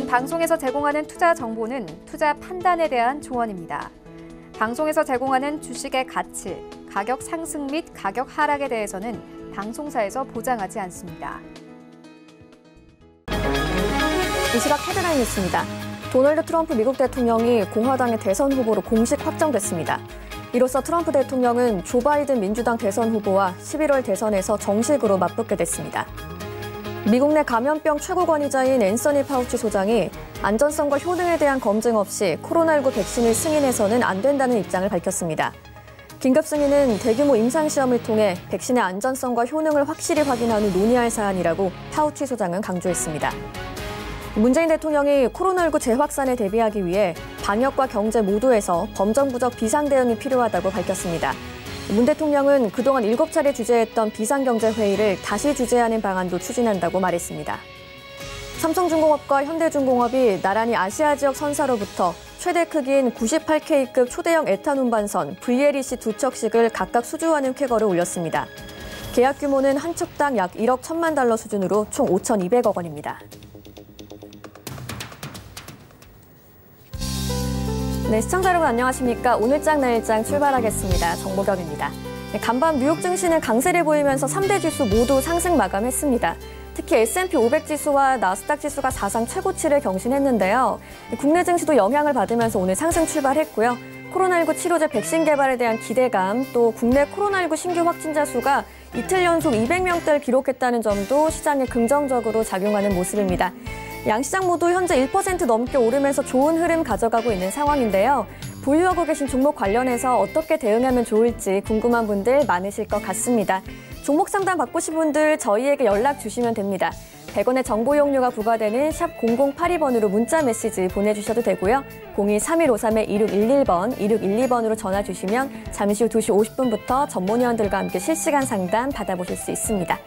방송에서 제공하는 투자 정보는 투자 판단에 대한 조언입니다. 방송에서 제공하는 주식의 가치, 가격 상승 및 가격 하락에 대해서는 방송사에서 보장하지 않습니다. 이 시각 헤드라인 뉴스입니다. 도널드 트럼프 미국 대통령이 공화당의 대선 후보로 공식 확정됐습니다. 이로써 트럼프 대통령은 조 바이든 민주당 대선 후보와 11월 대선에서 정식으로 맞붙게 됐습니다. 미국 내 감염병 최고권위자인 앤서니 파우치 소장이 안전성과 효능에 대한 검증 없이 코로나19 백신을 승인해서는 안 된다는 입장을 밝혔습니다. 긴급 승인은 대규모 임상시험을 통해 백신의 안전성과 효능을 확실히 확인한 후 논의할 사안이라고 파우치 소장은 강조했습니다. 문재인 대통령이 코로나19 재확산에 대비하기 위해 방역과 경제 모두에서 범정부적 비상대응이 필요하다고 밝혔습니다. 문 대통령은 그동안 7차례 주재했던 비상경제회의를 다시 주재하는 방안도 추진한다고 말했습니다. 삼성중공업과 현대중공업이 나란히 아시아 지역 선사로부터 최대 크기인 98K급 초대형 에탄 운반선 VLEC 2척씩을 각각 수주하는 쾌거를 올렸습니다. 계약 규모는 한 척당 약 1억 1천만 달러 수준으로 총 5,200억 원입니다. 네, 시청자 여러분 안녕하십니까? 오늘장 내일장 출발하겠습니다. 정보경입니다. 간밤 뉴욕 증시는 강세를 보이면서 3대 지수 모두 상승 마감했습니다. 특히 S&P 500 지수와 나스닥 지수가 사상 최고치를 경신했는데요. 국내 증시도 영향을 받으면서 오늘 상승 출발했고요. 코로나19 치료제 백신 개발에 대한 기대감, 또 국내 코로나19 신규 확진자 수가 이틀 연속 200명대를 기록했다는 점도 시장에 긍정적으로 작용하는 모습입니다. 양시장 모두 현재 1% 넘게 오르면서 좋은 흐름 가져가고 있는 상황인데요. 보유하고 계신 종목 관련해서 어떻게 대응하면 좋을지 궁금한 분들 많으실 것 같습니다. 종목 상담 받고 싶은 분들 저희에게 연락 주시면 됩니다. 100원의 정보 이용료가 부과되는 샵 0082번으로 문자 메시지 보내주셔도 되고요. 02-3153-2611번, 2612번으로 전화 주시면 잠시 후 2시 50분부터 전문위원들과 함께 실시간 상담 받아보실 수 있습니다.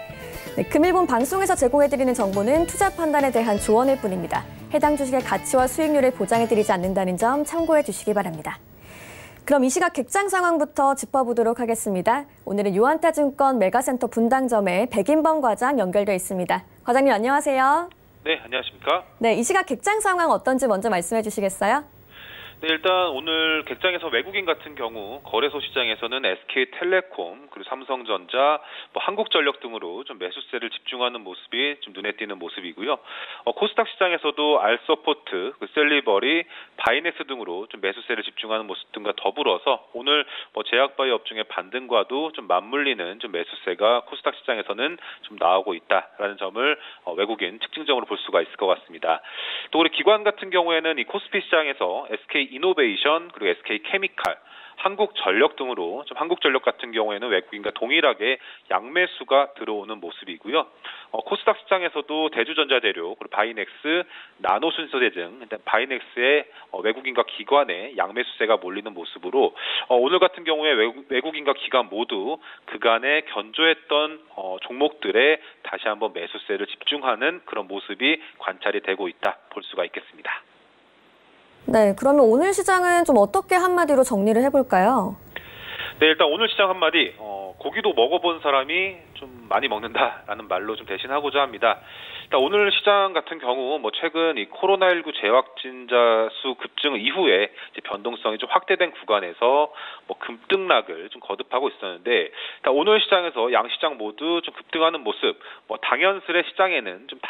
네, 금일본 방송에서 제공해드리는 정보는 투자 판단에 대한 조언일 뿐입니다. 해당 주식의 가치와 수익률을 보장해드리지 않는다는 점 참고해 주시기 바랍니다. 그럼 이 시각 객장 상황부터 짚어보도록 하겠습니다. 오늘은 유한타증권 메가센터 분당점에 백인범 과장 연결돼 있습니다. 과장님 안녕하세요. 네, 안녕하십니까? 네, 이 시각 객장 상황 어떤지 먼저 말씀해 주시겠어요? 네, 일단 오늘 객장에서 외국인 같은 경우 거래소 시장에서는 SK텔레콤, 그리고 삼성전자, 한국전력 등으로 좀 매수세를 집중하는 모습이 좀 눈에 띄는 모습이고요. 코스닥 시장에서도 알서포트, 셀리버리, 바이넥스 등으로 좀 매수세를 집중하는 모습 등과 더불어서 오늘 제약바이오 업종의 반등과도 좀 맞물리는 좀 매수세가 코스닥 시장에서는 좀 나오고 있다라는 점을 외국인 특징적으로 볼 수가 있을 것 같습니다. 또 우리 기관 같은 경우에는 이 코스피 시장에서 SK 이노베이션, 그리고 SK케미칼, 한국전력 등으로 좀 한국전력 같은 경우에는 외국인과 동일하게 양매수가 들어오는 모습이고요. 코스닥 시장에서도 대주전자재료, 그리고 바이넥스, 나노순서제 등 일단 바이넥스의 외국인과 기관의 양매수세가 몰리는 모습으로 오늘 같은 경우에 외국인과 기관 모두 그간에 견조했던 종목들에 다시 한번 매수세를 집중하는 그런 모습이 관찰이 되고 있다 볼 수가 있겠습니다. 네, 그러면 오늘 시장은 좀 어떻게 한마디로 정리를 해볼까요? 네, 일단 오늘 시장 한마디, 고기도 먹어본 사람이 좀 많이 먹는다라는 말로 좀 대신하고자 합니다. 일단 오늘 시장 같은 경우 최근 이 코로나19 재확진자 수 급증 이후에 이제 변동성이 좀 확대된 구간에서 급등락을 좀 거듭하고 있었는데, 일단 오늘 시장에서 양시장 모두 좀 급등하는 모습, 당연스레 시장에는 좀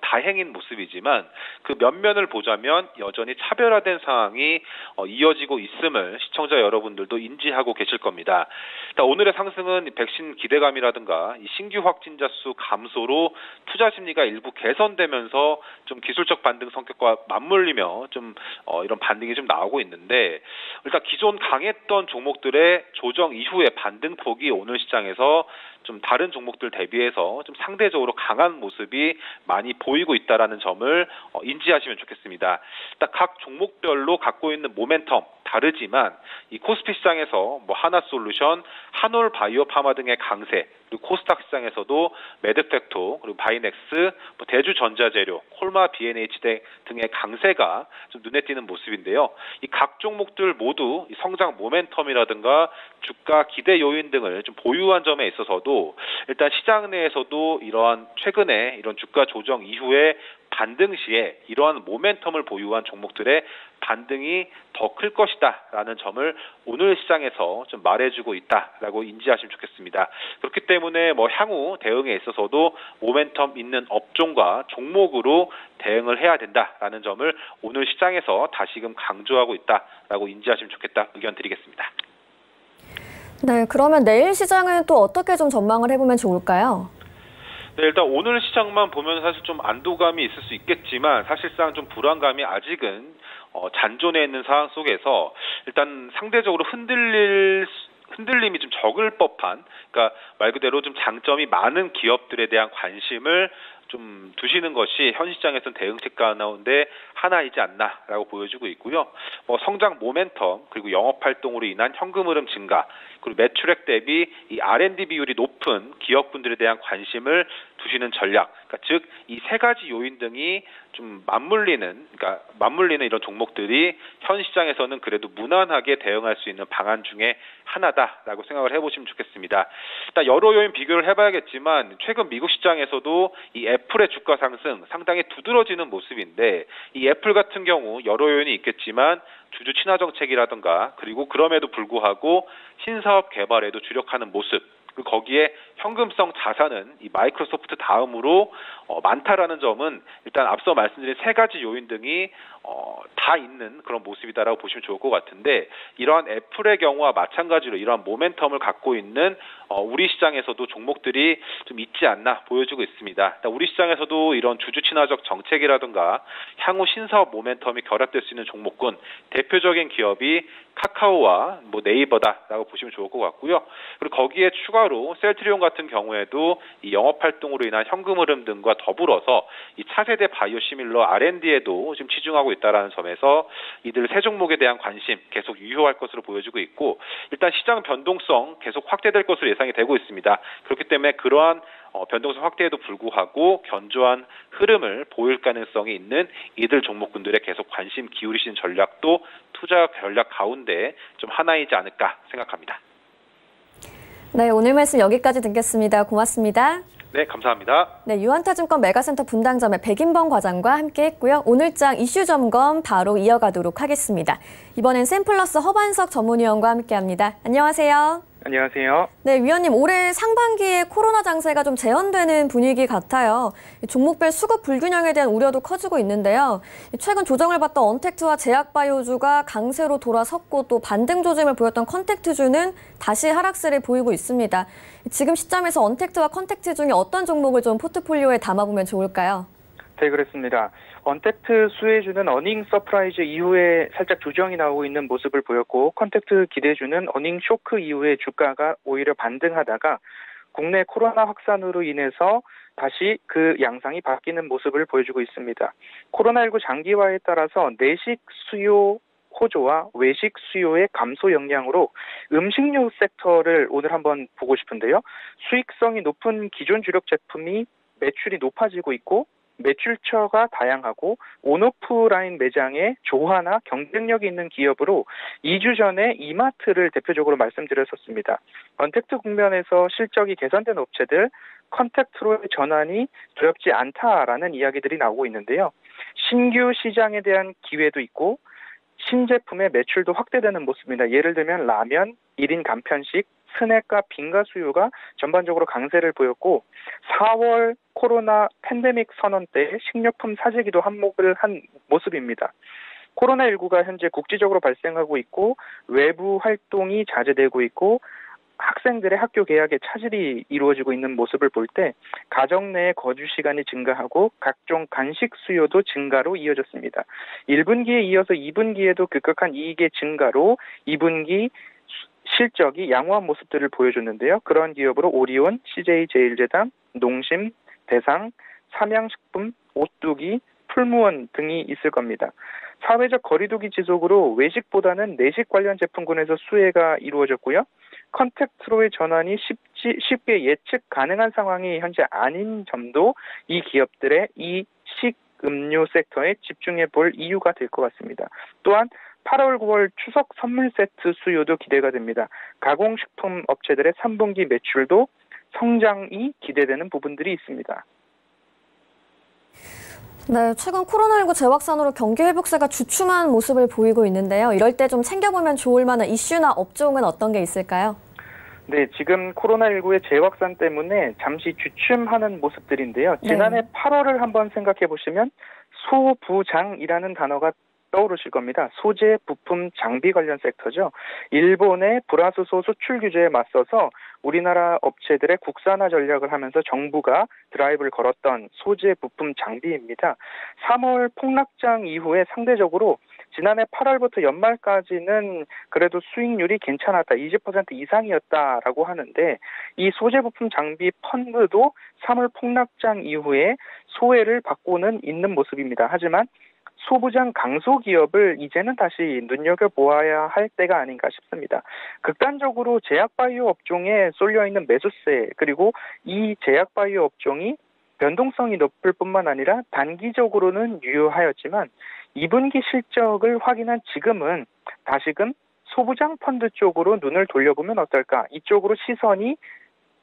다행인 모습이지만 그 면면을 보자면 여전히 차별화된 상황이 이어지고 있음을 시청자 여러분들도 인지하고 계실 겁니다. 일단 오늘의 상승은 백신 기대감이라든가 이 신규 확진자 수 감소로 투자 심리가 일부 개선되면서 좀 기술적 반등 성격과 맞물리며 좀 이런 반등이 좀 나오고 있는데, 일단 기존 강했던 종목들의 조정 이후의 반등폭이 오늘 시장에서 좀 다른 종목들 대비해서 좀 상대적으로 강한 모습이 많이 보이고 있다라는 점을 인지하시면 좋겠습니다. 일단 각 종목별로 갖고 있는 모멘텀 다르지만 이 코스피 시장에서 하나솔루션, 한올바이오 파마 등의 강세, 그리고 코스닥 시장에서도 매드팩토, 그리고 바이넥스, 대주전자재료, 콜마 B&H 등의 강세가 좀 눈에 띄는 모습인데요. 이 각 종목들 모두 이 성장 모멘텀이라든가 주가 기대 요인 등을 좀 보유한 점에 있어서도 일단 시장 내에서도 이러한 최근에 이런 주가 조정 이후에 반등 시에 이러한 모멘텀을 보유한 종목들의 반등이 더 클 것이다라는 점을 오늘 시장에서 좀 말해주고 있다라고 인지하시면 좋겠습니다. 그렇기 때문에 향후 대응에 있어서도 모멘텀 있는 업종과 종목으로 대응을 해야 된다라는 점을 오늘 시장에서 다시금 강조하고 있다라고 인지하시면 좋겠다 의견 드리겠습니다. 네, 그러면 내일 시장은 또 어떻게 좀 전망을 해보면 좋을까요? 네, 일단 오늘 시장만 보면 사실 좀 안도감이 있을 수 있겠지만 사실상 좀 불안감이 아직은 잔존해 있는 상황 속에서 일단 상대적으로 흔들림이 좀 적을 법한, 그러니까 말 그대로 좀 장점이 많은 기업들에 대한 관심을 좀 두시는 것이 현 시장에서는 대응책 가운데 하나이지 않나라고 보여주고 있고요. 성장 모멘텀 그리고 영업 활동으로 인한 현금 흐름 증가 그리고 매출액 대비 이 R&D 비율이 높은 기업분들에 대한 관심을 두시는 전략, 그러니까 즉 이 세 가지 요인 등이 좀 맞물리는 이런 종목들이 현 시장에서는 그래도 무난하게 대응할 수 있는 방안 중에 하나다라고 생각을 해보시면 좋겠습니다. 일단 여러 요인 비교를 해봐야겠지만 최근 미국 시장에서도 이 애플의 주가 상승 상당히 두드러지는 모습인데 이 애플 같은 경우 여러 요인이 있겠지만 주주 친화 정책이라든가 그리고 그럼에도 불구하고 신사업 개발에도 주력하는 모습, 그리고 거기에 현금성 자산은 이 마이크로소프트 다음으로 많다라는 점은 일단 앞서 말씀드린 세 가지 요인 등이 다 있는 그런 모습이다라고 보시면 좋을 것 같은데, 이러한 애플의 경우와 마찬가지로 이러한 모멘텀을 갖고 있는 우리 시장에서도 종목들이 좀 있지 않나 보여주고 있습니다. 우리 시장에서도 이런 주주 친화적 정책이라든가 향후 신사업 모멘텀이 결합될 수 있는 종목군 대표적인 기업이 카카오와 네이버다라고 보시면 좋을 것 같고요. 그리고 거기에 추가로 셀트리온 같은 경우에도 이 영업 활동으로 인한 현금 흐름 등과 더불어서 이 차세대 바이오 시밀러 R&D에도 지금 치중하고 있다라는 점에서 이들 세 종목에 대한 관심 계속 유효할 것으로 보여지고 있고, 일단 시장 변동성 계속 확대될 것으로 예상이 되고 있습니다. 그렇기 때문에 그러한 변동성 확대에도 불구하고 견조한 흐름을 보일 가능성이 있는 이들 종목군들의 계속 관심 기울이시는 전략도 투자 전략 가운데 좀 하나이지 않을까 생각합니다. 네, 오늘 말씀 여기까지 듣겠습니다. 고맙습니다. 네, 감사합니다. 네, 유한타증권 메가센터 분당점의 백인범 과장과 함께했고요. 오늘장 이슈 점검 바로 이어가도록 하겠습니다. 이번엔 샘플러스 허반석 전문위원과 함께합니다. 안녕하세요. 안녕하세요. 네, 위원님, 올해 상반기에 코로나 장세가 좀 재현되는 분위기 같아요. 종목별 수급 불균형에 대한 우려도 커지고 있는데요. 최근 조정을 받던 언택트와 제약바이오주가 강세로 돌아섰고 또 반등 조짐을 보였던 컨택트주는 다시 하락세를 보이고 있습니다. 지금 시점에서 언택트와 컨택트 중에 어떤 종목을 좀 포트폴리오에 담아보면 좋을까요? 네, 그렇습니다. 언택트 수혜주는 어닝 서프라이즈 이후에 살짝 조정이 나오고 있는 모습을 보였고, 컨택트 기대주는 어닝 쇼크 이후에 주가가 오히려 반등하다가 국내 코로나 확산으로 인해서 다시 그 양상이 바뀌는 모습을 보여주고 있습니다. 코로나19 장기화에 따라서 내식 수요 호조와 외식 수요의 감소 영향으로 음식료 섹터를 오늘 한번 보고 싶은데요. 수익성이 높은 기존 주력 제품이 매출이 높아지고 있고 매출처가 다양하고 온오프라인 매장의 조화나 경쟁력이 있는 기업으로 2주 전에 이마트를 대표적으로 말씀드렸었습니다. 언택트 국면에서 실적이 개선된 업체들, 컨택트로의 전환이 두렵지 않다라는 이야기들이 나오고 있는데요. 신규 시장에 대한 기회도 있고 신제품의 매출도 확대되는 모습입니다. 예를 들면 라면, 1인 간편식, 스낵과 빙가 수요가 전반적으로 강세를 보였고 4월 코로나 팬데믹 선언 때 식료품 사재기도 한몫을 한 모습입니다. 코로나19가 현재 국지적으로 발생하고 있고 외부 활동이 자제되고 있고 학생들의 학교 개학에 차질이 이루어지고 있는 모습을 볼 때 가정 내의 거주 시간이 증가하고 각종 간식 수요도 증가로 이어졌습니다. 1분기에 이어서 2분기에도 급격한 이익의 증가로 2분기 실적이 양호한 모습들을 보여줬는데요. 그런 기업으로 오리온, CJ제일제당, 농심, 대상, 삼양식품, 오뚜기, 풀무원 등이 있을 겁니다. 사회적 거리두기 지속으로 외식보다는 내식 관련 제품군에서 수혜가 이루어졌고요. 컨택트로의 전환이 쉽게 예측 가능한 상황이 현재 아닌 점도 이 기업들의 이 식음료 섹터에 집중해 볼 이유가 될 것 같습니다. 또한 8월, 9월 추석 선물 세트 수요도 기대가 됩니다. 가공식품 업체들의 3분기 매출도 성장이 기대되는 부분들이 있습니다. 네, 최근 코로나19 재확산으로 경기 회복세가 주춤한 모습을 보이고 있는데요. 이럴 때 좀 챙겨보면 좋을 만한 이슈나 업종은 어떤 게 있을까요? 네, 지금 코로나19의 재확산 때문에 잠시 주춤하는 모습들인데요. 지난해 8월을 한번 생각해 보시면 소부장이라는 단어가 떠오르실 겁니다. 소재, 부품, 장비 관련 섹터죠. 일본의 불화수소 수출 규제에 맞서서 우리나라 업체들의 국산화 전략을 하면서 정부가 드라이브를 걸었던 소재, 부품, 장비입니다. 3월 폭락장 이후에 상대적으로 지난해 8월부터 연말까지는 그래도 수익률이 괜찮았다. 20% 이상이었다라고 하는데 이 소재, 부품, 장비 펀드도 3월 폭락장 이후에 소외를 받고는 있는 모습입니다. 하지만 소부장 강소기업을 이제는 다시 눈여겨보아야 할 때가 아닌가 싶습니다. 극단적으로 제약바이오 업종에 쏠려있는 매수세 그리고 이 제약바이오 업종이 변동성이 높을 뿐만 아니라 단기적으로는 유효하였지만 2분기 실적을 확인한 지금은 다시금 소부장 펀드 쪽으로 눈을 돌려보면 어떨까? 이쪽으로 시선이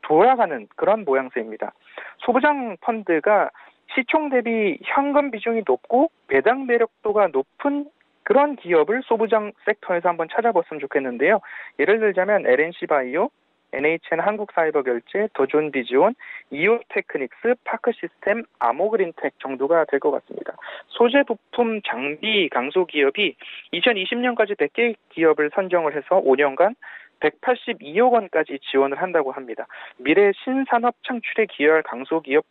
돌아가는 그런 모양새입니다. 소부장 펀드가 시총 대비 현금 비중이 높고 배당 매력도가 높은 그런 기업을 소부장 섹터에서 한번 찾아봤으면 좋겠는데요. 예를 들자면 LNC바이오, NHN 한국사이버결제, 더존비지온, 이오테크닉스, 파크시스템, 아모그린텍 정도가 될 것 같습니다. 소재 부품 장비 강소기업이 2020년까지 100개 기업을 선정을 해서 5년간 182억 원까지 지원을 한다고 합니다. 미래 신산업 창출에 기여할 강소기업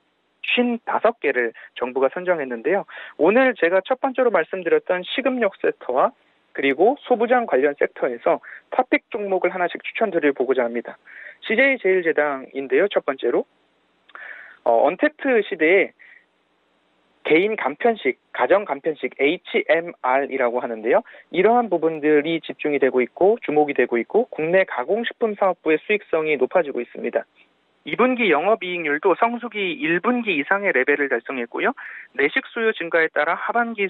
55개를 정부가 선정했는데요. 오늘 제가 첫 번째로 말씀드렸던 식음료 섹터와 그리고 소부장 관련 섹터에서 탑픽 종목을 하나씩 추천드려보고자 합니다. CJ제일제당인데요. 첫 번째로 언택트 시대에 개인 간편식, 가정 간편식 HMR이라고 하는데요. 이러한 부분들이 집중이 되고 있고 주목이 되고 있고 국내 가공식품 사업부의 수익성이 높아지고 있습니다. 2분기 영업이익률도 성수기 1분기 이상의 레벨을 달성했고요. 내식 수요 증가에 따라 하반기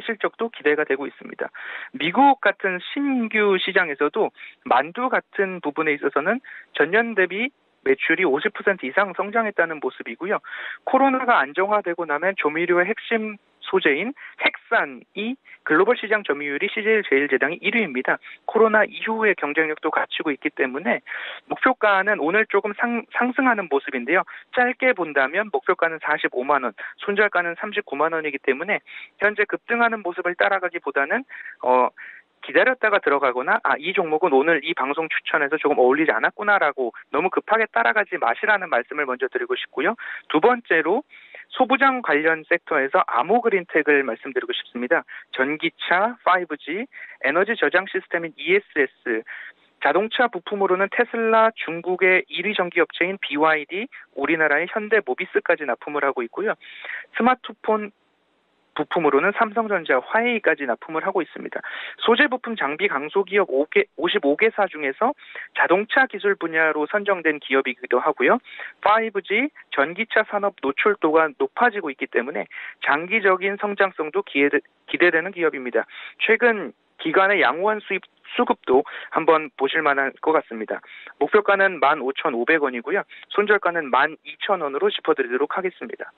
실적도 기대가 되고 있습니다. 미국 같은 신규 시장에서도 만두 같은 부분에 있어서는 전년 대비 매출이 50% 이상 성장했다는 모습이고요. 코로나가 안정화되고 나면 조미료의 핵심 소재인 핵산이 글로벌 시장 점유율이 CJ제일제당이 1위입니다. 코로나 이후의 경쟁력도 갖추고 있기 때문에 목표가는 오늘 조금 상승하는 모습인데요. 짧게 본다면 목표가는 45만 원, 손절가는 39만 원이기 때문에 현재 급등하는 모습을 따라가기보다는 기다렸다가 들어가거나 이 종목은 오늘 이 방송 추천에서 조금 어울리지 않았구나라고 너무 급하게 따라가지 마시라는 말씀을 먼저 드리고 싶고요. 두 번째로 소부장 관련 섹터에서 아모그린텍을 말씀드리고 싶습니다. 전기차, 5G, 에너지 저장 시스템인 ESS, 자동차 부품으로는 테슬라, 중국의 1위 전기업체인 BYD, 우리나라의 현대모비스까지 납품을 하고 있고요. 스마트폰 부품으로는 삼성전자, 화웨이까지 납품을 하고 있습니다. 소재 부품 장비 강소기업 55개사 중에서 자동차 기술 분야로 선정된 기업이기도 하고요. 5G, 전기차 산업 노출도가 높아지고 있기 때문에 장기적인 성장성도 기대되는 기업입니다. 최근 기관의 양호한 수급도 한번 보실 만할 것 같습니다. 목표가는 15,500원이고요. 손절가는 12,000원으로 짚어드리도록 하겠습니다.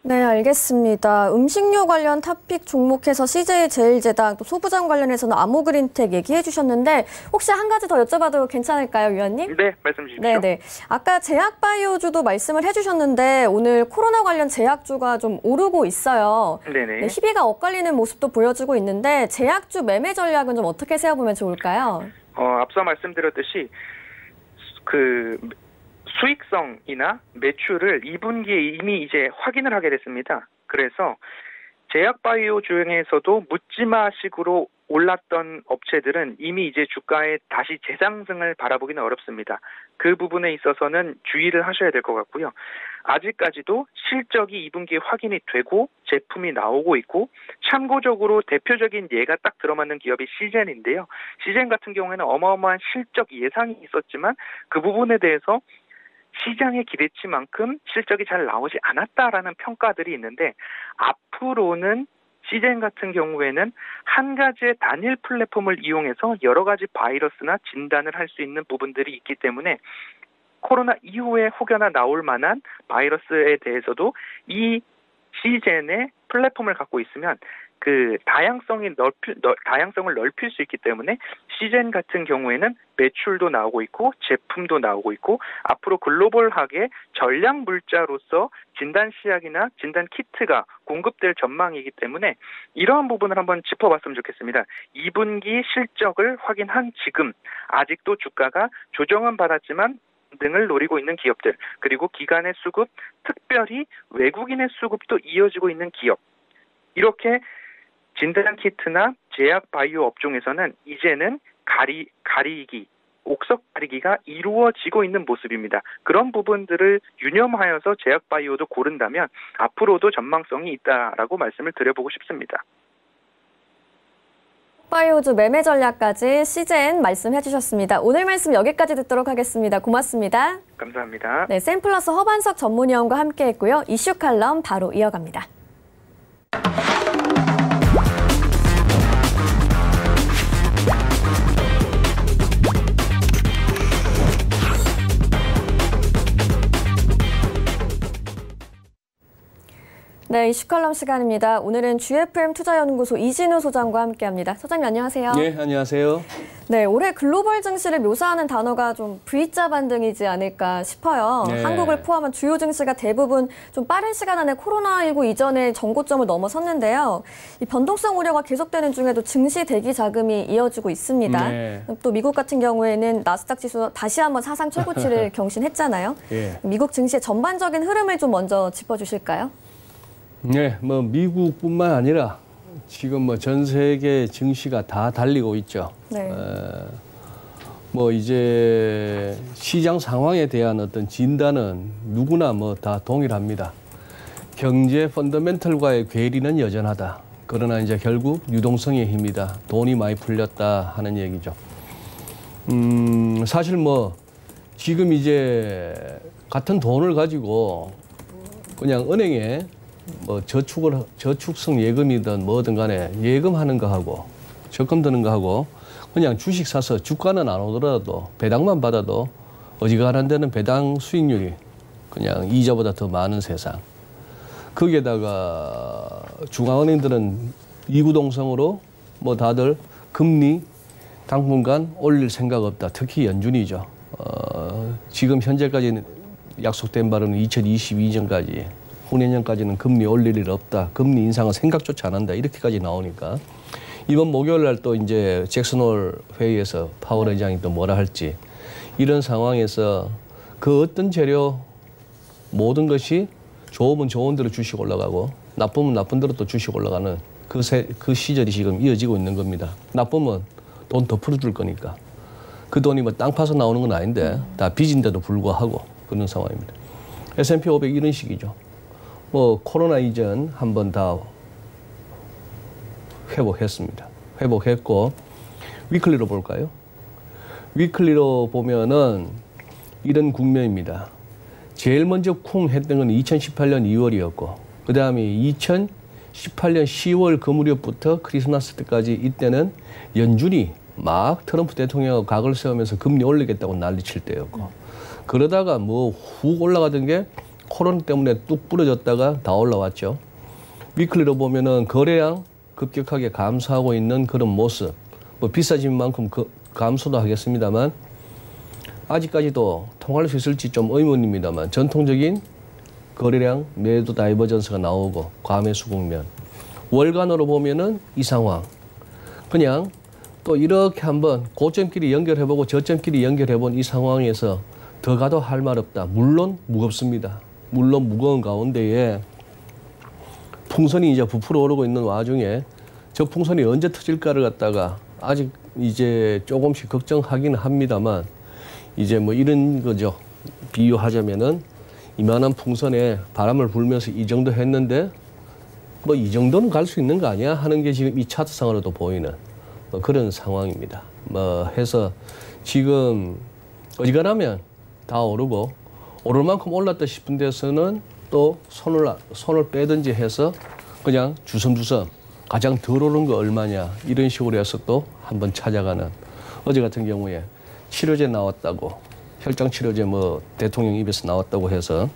네, 알겠습니다. 음식료 관련 탑픽 종목해서 CJ제일제당 또 소부장 관련해서는 아모그린텍 얘기해 주셨는데 혹시 한 가지 더 여쭤봐도 괜찮을까요, 위원님? 네, 말씀 주십시오. 네네. 아까 제약바이오주도 말씀을 해주셨는데 오늘 코로나 관련 제약주가 좀 오르고 있어요. 네네. 네, 희비가 엇갈리는 모습도 보여주고 있는데 제약주 매매 전략은 좀 어떻게 세워보면 좋을까요? 앞서 말씀드렸듯이 수익성이나 매출을 2분기에 이미 이제 확인을 하게 됐습니다. 그래서 제약바이오 중에서도 묻지마식으로 올랐던 업체들은 이미 이제 주가에 다시 재상승을 바라보기는 어렵습니다. 그 부분에 있어서는 주의를 하셔야 될 것 같고요. 아직까지도 실적이 2분기에 확인이 되고 제품이 나오고 있고 참고적으로 대표적인 예가 딱 들어맞는 기업이 시젠인데요. 시젠 같은 경우에는 어마어마한 실적 예상이 있었지만 그 부분에 대해서 시장의 기대치만큼 실적이 잘 나오지 않았다라는 평가들이 있는데 앞으로는 시젠 같은 경우에는 한 가지의 단일 플랫폼을 이용해서 여러 가지 바이러스나 진단을 할 수 있는 부분들이 있기 때문에 코로나 이후에 혹여나 나올 만한 바이러스에 대해서도 이 시젠의 플랫폼을 갖고 있으면 그 다양성을 넓힐 수 있기 때문에 시젠 같은 경우에는 매출도 나오고 있고 제품도 나오고 있고 앞으로 글로벌하게 전략 물자로서 진단 시약이나 진단 키트가 공급될 전망이기 때문에 이러한 부분을 한번 짚어봤으면 좋겠습니다. 2분기 실적을 확인한 지금 아직도 주가가 조정은 받았지만 등을 노리고 있는 기업들, 그리고 기관의 수급, 특별히 외국인의 수급도 이어지고 있는 기업, 이렇게 진단 키트나 제약 바이오 업종에서는 이제는 옥석 가리기가 이루어지고 있는 모습입니다. 그런 부분들을 유념하여서 제약 바이오도 고른다면 앞으로도 전망성이 있다라고 말씀을 드려보고 싶습니다. 바이오주 매매 전략까지 시젠 말씀해 주셨습니다. 오늘 말씀 여기까지 듣도록 하겠습니다. 고맙습니다. 감사합니다. 네, 샘플러스 허반석 전문위원과 함께했고요. 이슈 칼럼 바로 이어갑니다. 네, 이슈칼럼 시간입니다. 오늘은 GFM 투자연구소 이진우 소장과 함께합니다. 소장님 안녕하세요. 네, 안녕하세요. 네, 올해 글로벌 증시를 묘사하는 단어가 좀 V자 반등이지 않을까 싶어요. 네. 한국을 포함한 주요 증시가 대부분 좀 빠른 시간 안에 코로나19 이전의 전고점을 넘어섰는데요. 이 변동성 우려가 계속되는 중에도 증시 대기 자금이 이어지고 있습니다. 네. 또 미국 같은 경우에는 나스닥 지수 다시 한번 사상 최고치를 경신했잖아요. 예. 미국 증시의 전반적인 흐름을 좀 먼저 짚어주실까요? 네, 뭐 미국뿐만 아니라 지금 뭐 전 세계 증시가 다 달리고 있죠. 네. 뭐 이제 시장 상황에 대한 어떤 진단은 누구나 뭐 다 동일합니다. 경제 펀더멘털과의 괴리는 여전하다. 그러나 이제 결국 유동성의 힘이다. 돈이 많이 풀렸다 하는 얘기죠. 사실 뭐 지금 이제 같은 돈을 가지고 그냥 은행에 뭐 저축성 예금이든 뭐든 간에 예금하는 거 하고 적금 드는 거 하고 그냥 주식 사서 주가는 안 오더라도 배당만 받아도 어지간한 데는 배당 수익률이 그냥 이자보다 더 많은 세상. 거기에다가 중앙은행들은 이구동성으로 뭐 다들 금리 당분간 올릴 생각 없다. 특히 연준이죠. 지금 현재까지 약속된 바로는 2022년까지 후내년까지는 금리 올릴 일 없다. 금리 인상은 생각조차 안 한다. 이렇게까지 나오니까 이번 목요일 날 또 이제 잭슨홀 회의에서 파월 의장이 또 뭐라 할지 이런 상황에서 그 어떤 재료 모든 것이 좋으면 좋은 대로 주식 올라가고 나쁘면 나쁜 대로 또 주식 올라가는 그 시절이 지금 이어지고 있는 겁니다. 나쁘면 돈 더 풀어줄 거니까. 그 돈이 뭐 땅 파서 나오는 건 아닌데 다 빚인데도 불구하고 그런 상황입니다. S&P 500 이런 식이죠. 뭐 코로나 이전 한번 다 회복했습니다. 회복했고 위클리로 볼까요? 위클리로 보면은 이런 국면입니다. 제일 먼저 쿵 했던 건 2018년 2월이었고 그 다음에 2018년 10월 그 무렵부터 크리스마스 때까지 이때는 연준이 막 트럼프 대통령하고 각을 세우면서 금리 올리겠다고 난리칠 때였고 그러다가 뭐 훅 올라가던 게 코로나 때문에 뚝 부러졌다가 다 올라왔죠. 위클리로 보면은 거래량 급격하게 감소하고 있는 그런 모습. 뭐 비싸진 만큼 감소도 하겠습니다만 아직까지도 통할 수 있을지 좀 의문입니다만 전통적인 거래량 매도 다이버전스가 나오고 과매수 국면. 월간으로 보면은 이 상황. 그냥 또 이렇게 한번 고점끼리 연결해보고 저점끼리 연결해본 이 상황에서 더 가도 할 말 없다. 물론 무겁습니다. 물론 무거운 가운데에 풍선이 이제 부풀어 오르고 있는 와중에 저 풍선이 언제 터질까를 갖다가 아직 이제 조금씩 걱정하기는 합니다만 이제 뭐 이런 거죠. 비유하자면은 이만한 풍선에 바람을 불면서 이 정도 했는데 뭐 이 정도는 갈 수 있는 거 아니야 하는 게 지금 이 차트상으로도 보이는 뭐 그런 상황입니다. 뭐 해서 지금 어지간하면 다 오르고 오를 만큼 올랐다 싶은 데서는 또 손을 빼든지 해서 그냥 주섬주섬 가장 덜 오른 거 얼마냐 이런 식으로 해서 또 한번 찾아가는 어제 같은 경우에 치료제 나왔다고 혈장 치료제 뭐 대통령 입에서 나왔다고 해서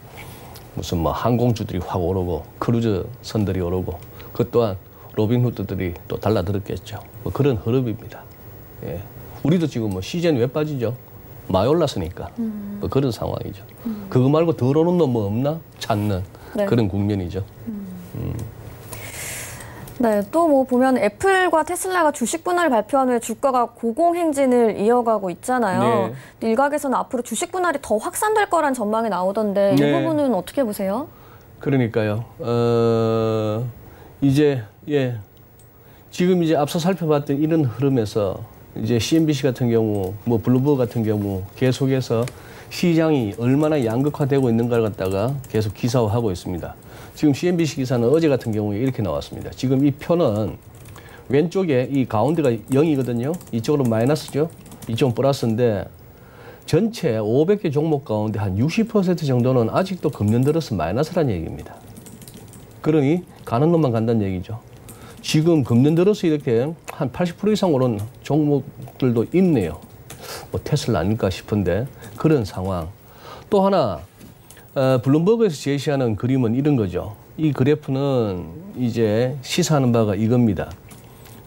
무슨 뭐 항공주들이 확 오르고 크루즈 선들이 오르고 그 또한 로빈후드들이 또 달라들었겠죠. 뭐 그런 흐름입니다. 예. 우리도 지금 뭐 시즌 왜 빠지죠? 많이 올랐으니까 뭐 그런 상황이죠. 그거 말고 덜 오른 놈 뭐 없나 찾는 네. 그런 국면이죠. 네, 또 뭐 보면 애플과 테슬라가 주식 분할을 발표한 후에 주가가 고공행진을 이어가고 있잖아요. 네. 일각에서는 앞으로 주식 분할이 더 확산될 거란 전망이 나오던데 네. 이 부분은 어떻게 보세요? 그러니까요. 이제 지금 이제 앞서 살펴봤던 이런 흐름에서 이제 CNBC 같은 경우, 뭐 블룸버그 같은 경우 계속해서 시장이 얼마나 양극화되고 있는가를 갖다가 계속 기사화하고 있습니다. 지금 CNBC 기사는 어제 같은 경우에 이렇게 나왔습니다. 지금 이 표는 왼쪽에 이 가운데가 0이거든요. 이쪽으로 마이너스죠. 이쪽은 플러스인데 전체 500개 종목 가운데 한 60% 정도는 아직도 금년 들어서 마이너스라는 얘기입니다. 그러니 가는 놈만 간다는 얘기죠. 지금 금년 들어서 이렇게 한 80% 이상 오른 종목들도 있네요. 뭐 테슬라 아닐까 싶은데 그런 상황. 또 하나 블룸버그에서 제시하는 그림은 이런 거죠. 이 그래프는 이제 시사하는 바가 이겁니다.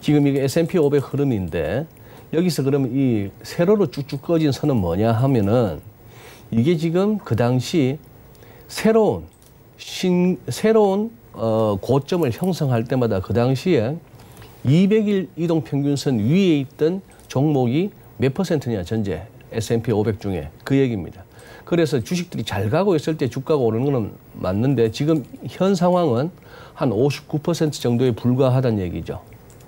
지금 이게 S&P 500 흐름인데 여기서 그러면 이 세로로 쭉쭉 꺼진 선은 뭐냐 하면은 이게 지금 그 당시 새로운 고점을 형성할 때마다 그 당시에 200일 이동평균선 위에 있던 종목이 몇 퍼센트냐 전체 S&P 500 중에 그 얘기입니다. 그래서 주식들이 잘 가고 있을 때 주가가 오르는 건 맞는데 지금 현 상황은 한 59% 정도에 불과하다는 얘기죠.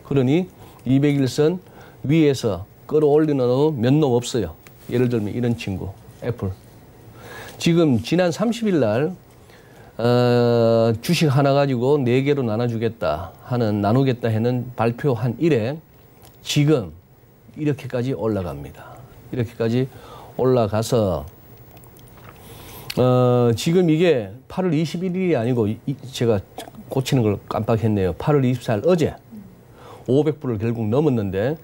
그러니 200일선 위에서 끌어올리는 몇 놈 없어요. 예를 들면 이런 친구 애플. 지금 지난 30일 날 주식 하나 가지고 4개로 나눠주겠다 하는 나누겠다 하는 발표한 이래 지금 이렇게까지 올라갑니다. 이렇게까지 올라가서 지금 이게 8월 21일이 아니고 제가 고치는 걸 깜빡했네요. 8월 24일 어제 500불을 결국 넘었는데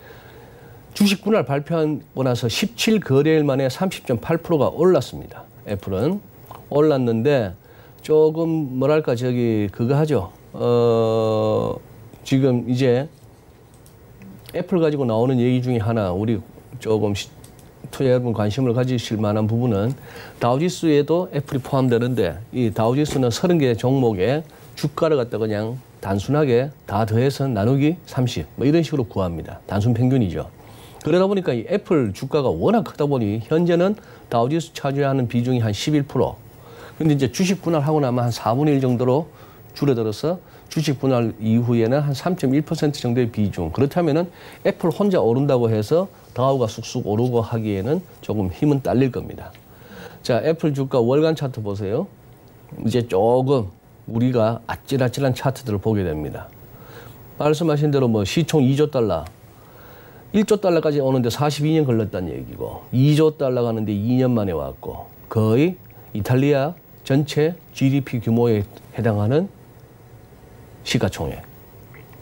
주식 분할 발표하고 나서 17거래일 만에 30.8%가 올랐습니다. 애플은 올랐는데 조금 뭐랄까 그거 하죠. 지금 이제 애플 가지고 나오는 얘기 중에 하나 우리 조금 투자 여러분 관심을 가지실 만한 부분은 다우지수에도 애플이 포함되는데 이 다우지수는 30개 종목에 주가를 갖다 그냥 단순하게 다 더해서 나누기 30 뭐 이런 식으로 구합니다. 단순 평균이죠. 그러다 보니까 이 애플 주가가 워낙 크다 보니 현재는 다우지수 차지하는 비중이 한 11%. 근데 이제 주식 분할하고 나면 한 4분의 1 정도로 줄어들어서 주식 분할 이후에는 한 3.1% 정도의 비중. 그렇다면은 애플 혼자 오른다고 해서 다우가 쑥쑥 오르고 하기에는 조금 힘은 딸릴 겁니다. 자, 애플 주가 월간 차트 보세요. 이제 조금 우리가 아찔아찔한 차트들을 보게 됩니다. 말씀하신 대로 뭐 시총 2조 달러, 1조 달러까지 오는데 42년 걸렸다는 얘기고 2조 달러 가는데 2년 만에 왔고 거의 이탈리아 전체 GDP 규모에 해당하는 시가총액.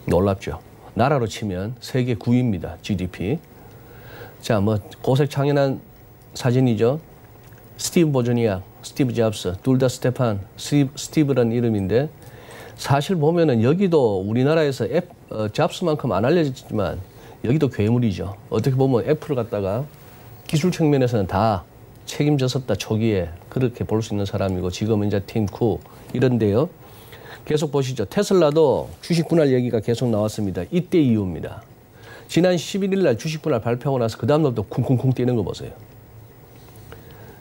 놀랍죠. 나라로 치면 세계 9위입니다. GDP. 자, 뭐 고색창연한 사진이죠. 스티브 보조니악, 스티브 잡스, 둘 다 스티브라는 이름인데 사실 보면은 여기도 우리나라에서 잡스만큼 안 알려졌지만 여기도 괴물이죠. 어떻게 보면 애플을 갖다가 기술 측면에서는 다 책임졌었다 초기에 그렇게 볼 수 있는 사람이고 지금은 이제 팀 쿠 이런데요. 계속 보시죠. 테슬라도 주식 분할 얘기가 계속 나왔습니다. 이때 이유입니다. 지난 11일 날 주식 분할 발표하고 나서 그 다음날도 쿵쿵쿵 뛰는 거 보세요.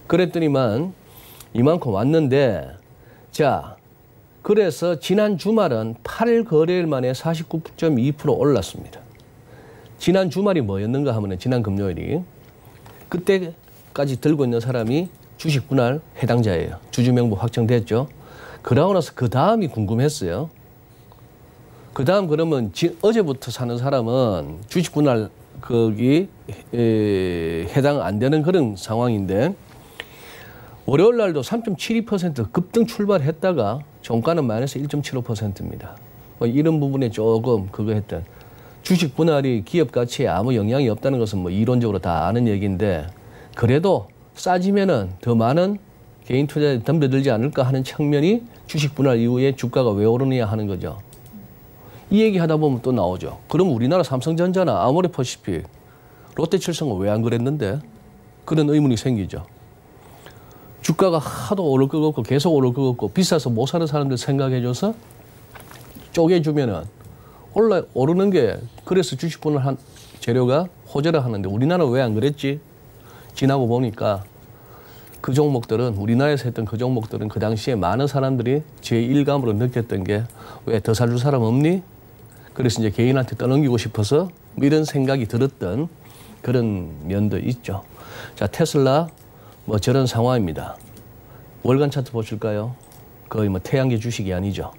그랬더니만 이만큼 왔는데 자 그래서 지난 주말은 8거래일 만에 49.2% 올랐습니다. 지난 주말이 뭐였는가 하면 지난 금요일이 그때까지 들고 있는 사람이 주식 분할 해당자예요. 주주 명부 확정됐죠. 그러고 나서 그 다음이 궁금했어요. 그 다음 그러면 어제부터 사는 사람은 주식 분할 거기 해당 안 되는 그런 상황인데 월요일 날도 3.72% 급등 출발했다가 종가는 마이너스 1.75%입니다. 뭐 이런 부분에 조금 그거 했던 주식 분할이 기업 가치에 아무 영향이 없다는 것은 뭐 이론적으로 다 아는 얘기인데 그래도 싸지면은 더 많은 개인 투자에 덤벼들지 않을까 하는 측면이 주식 분할 이후에 주가가 왜 오르느냐 하는 거죠. 이 얘기 하다 보면 또 나오죠. 그럼 우리나라 삼성전자나 아모레퍼시픽, 롯데칠성은 왜 안 그랬는데? 그런 의문이 생기죠. 주가가 하도 오를 것 같고 계속 오를 것 같고 비싸서 못 사는 사람들 생각해줘서 쪼개주면은 오르는 게 그래서 주식 분할 재료가 호재를 하는데 우리나라는 왜 안 그랬지? 지나고 보니까 그 종목들은 우리나라에서 했던 그 종목들은 그 당시에 많은 사람들이 제1감으로 느꼈던 게 왜 더 살줄 사람 없니? 그래서 이제 개인한테 떠넘기고 싶어서 뭐 이런 생각이 들었던 그런 면도 있죠. 자, 테슬라 뭐 저런 상황입니다. 월간 차트 보실까요? 거의 뭐 태양계 주식이 아니죠.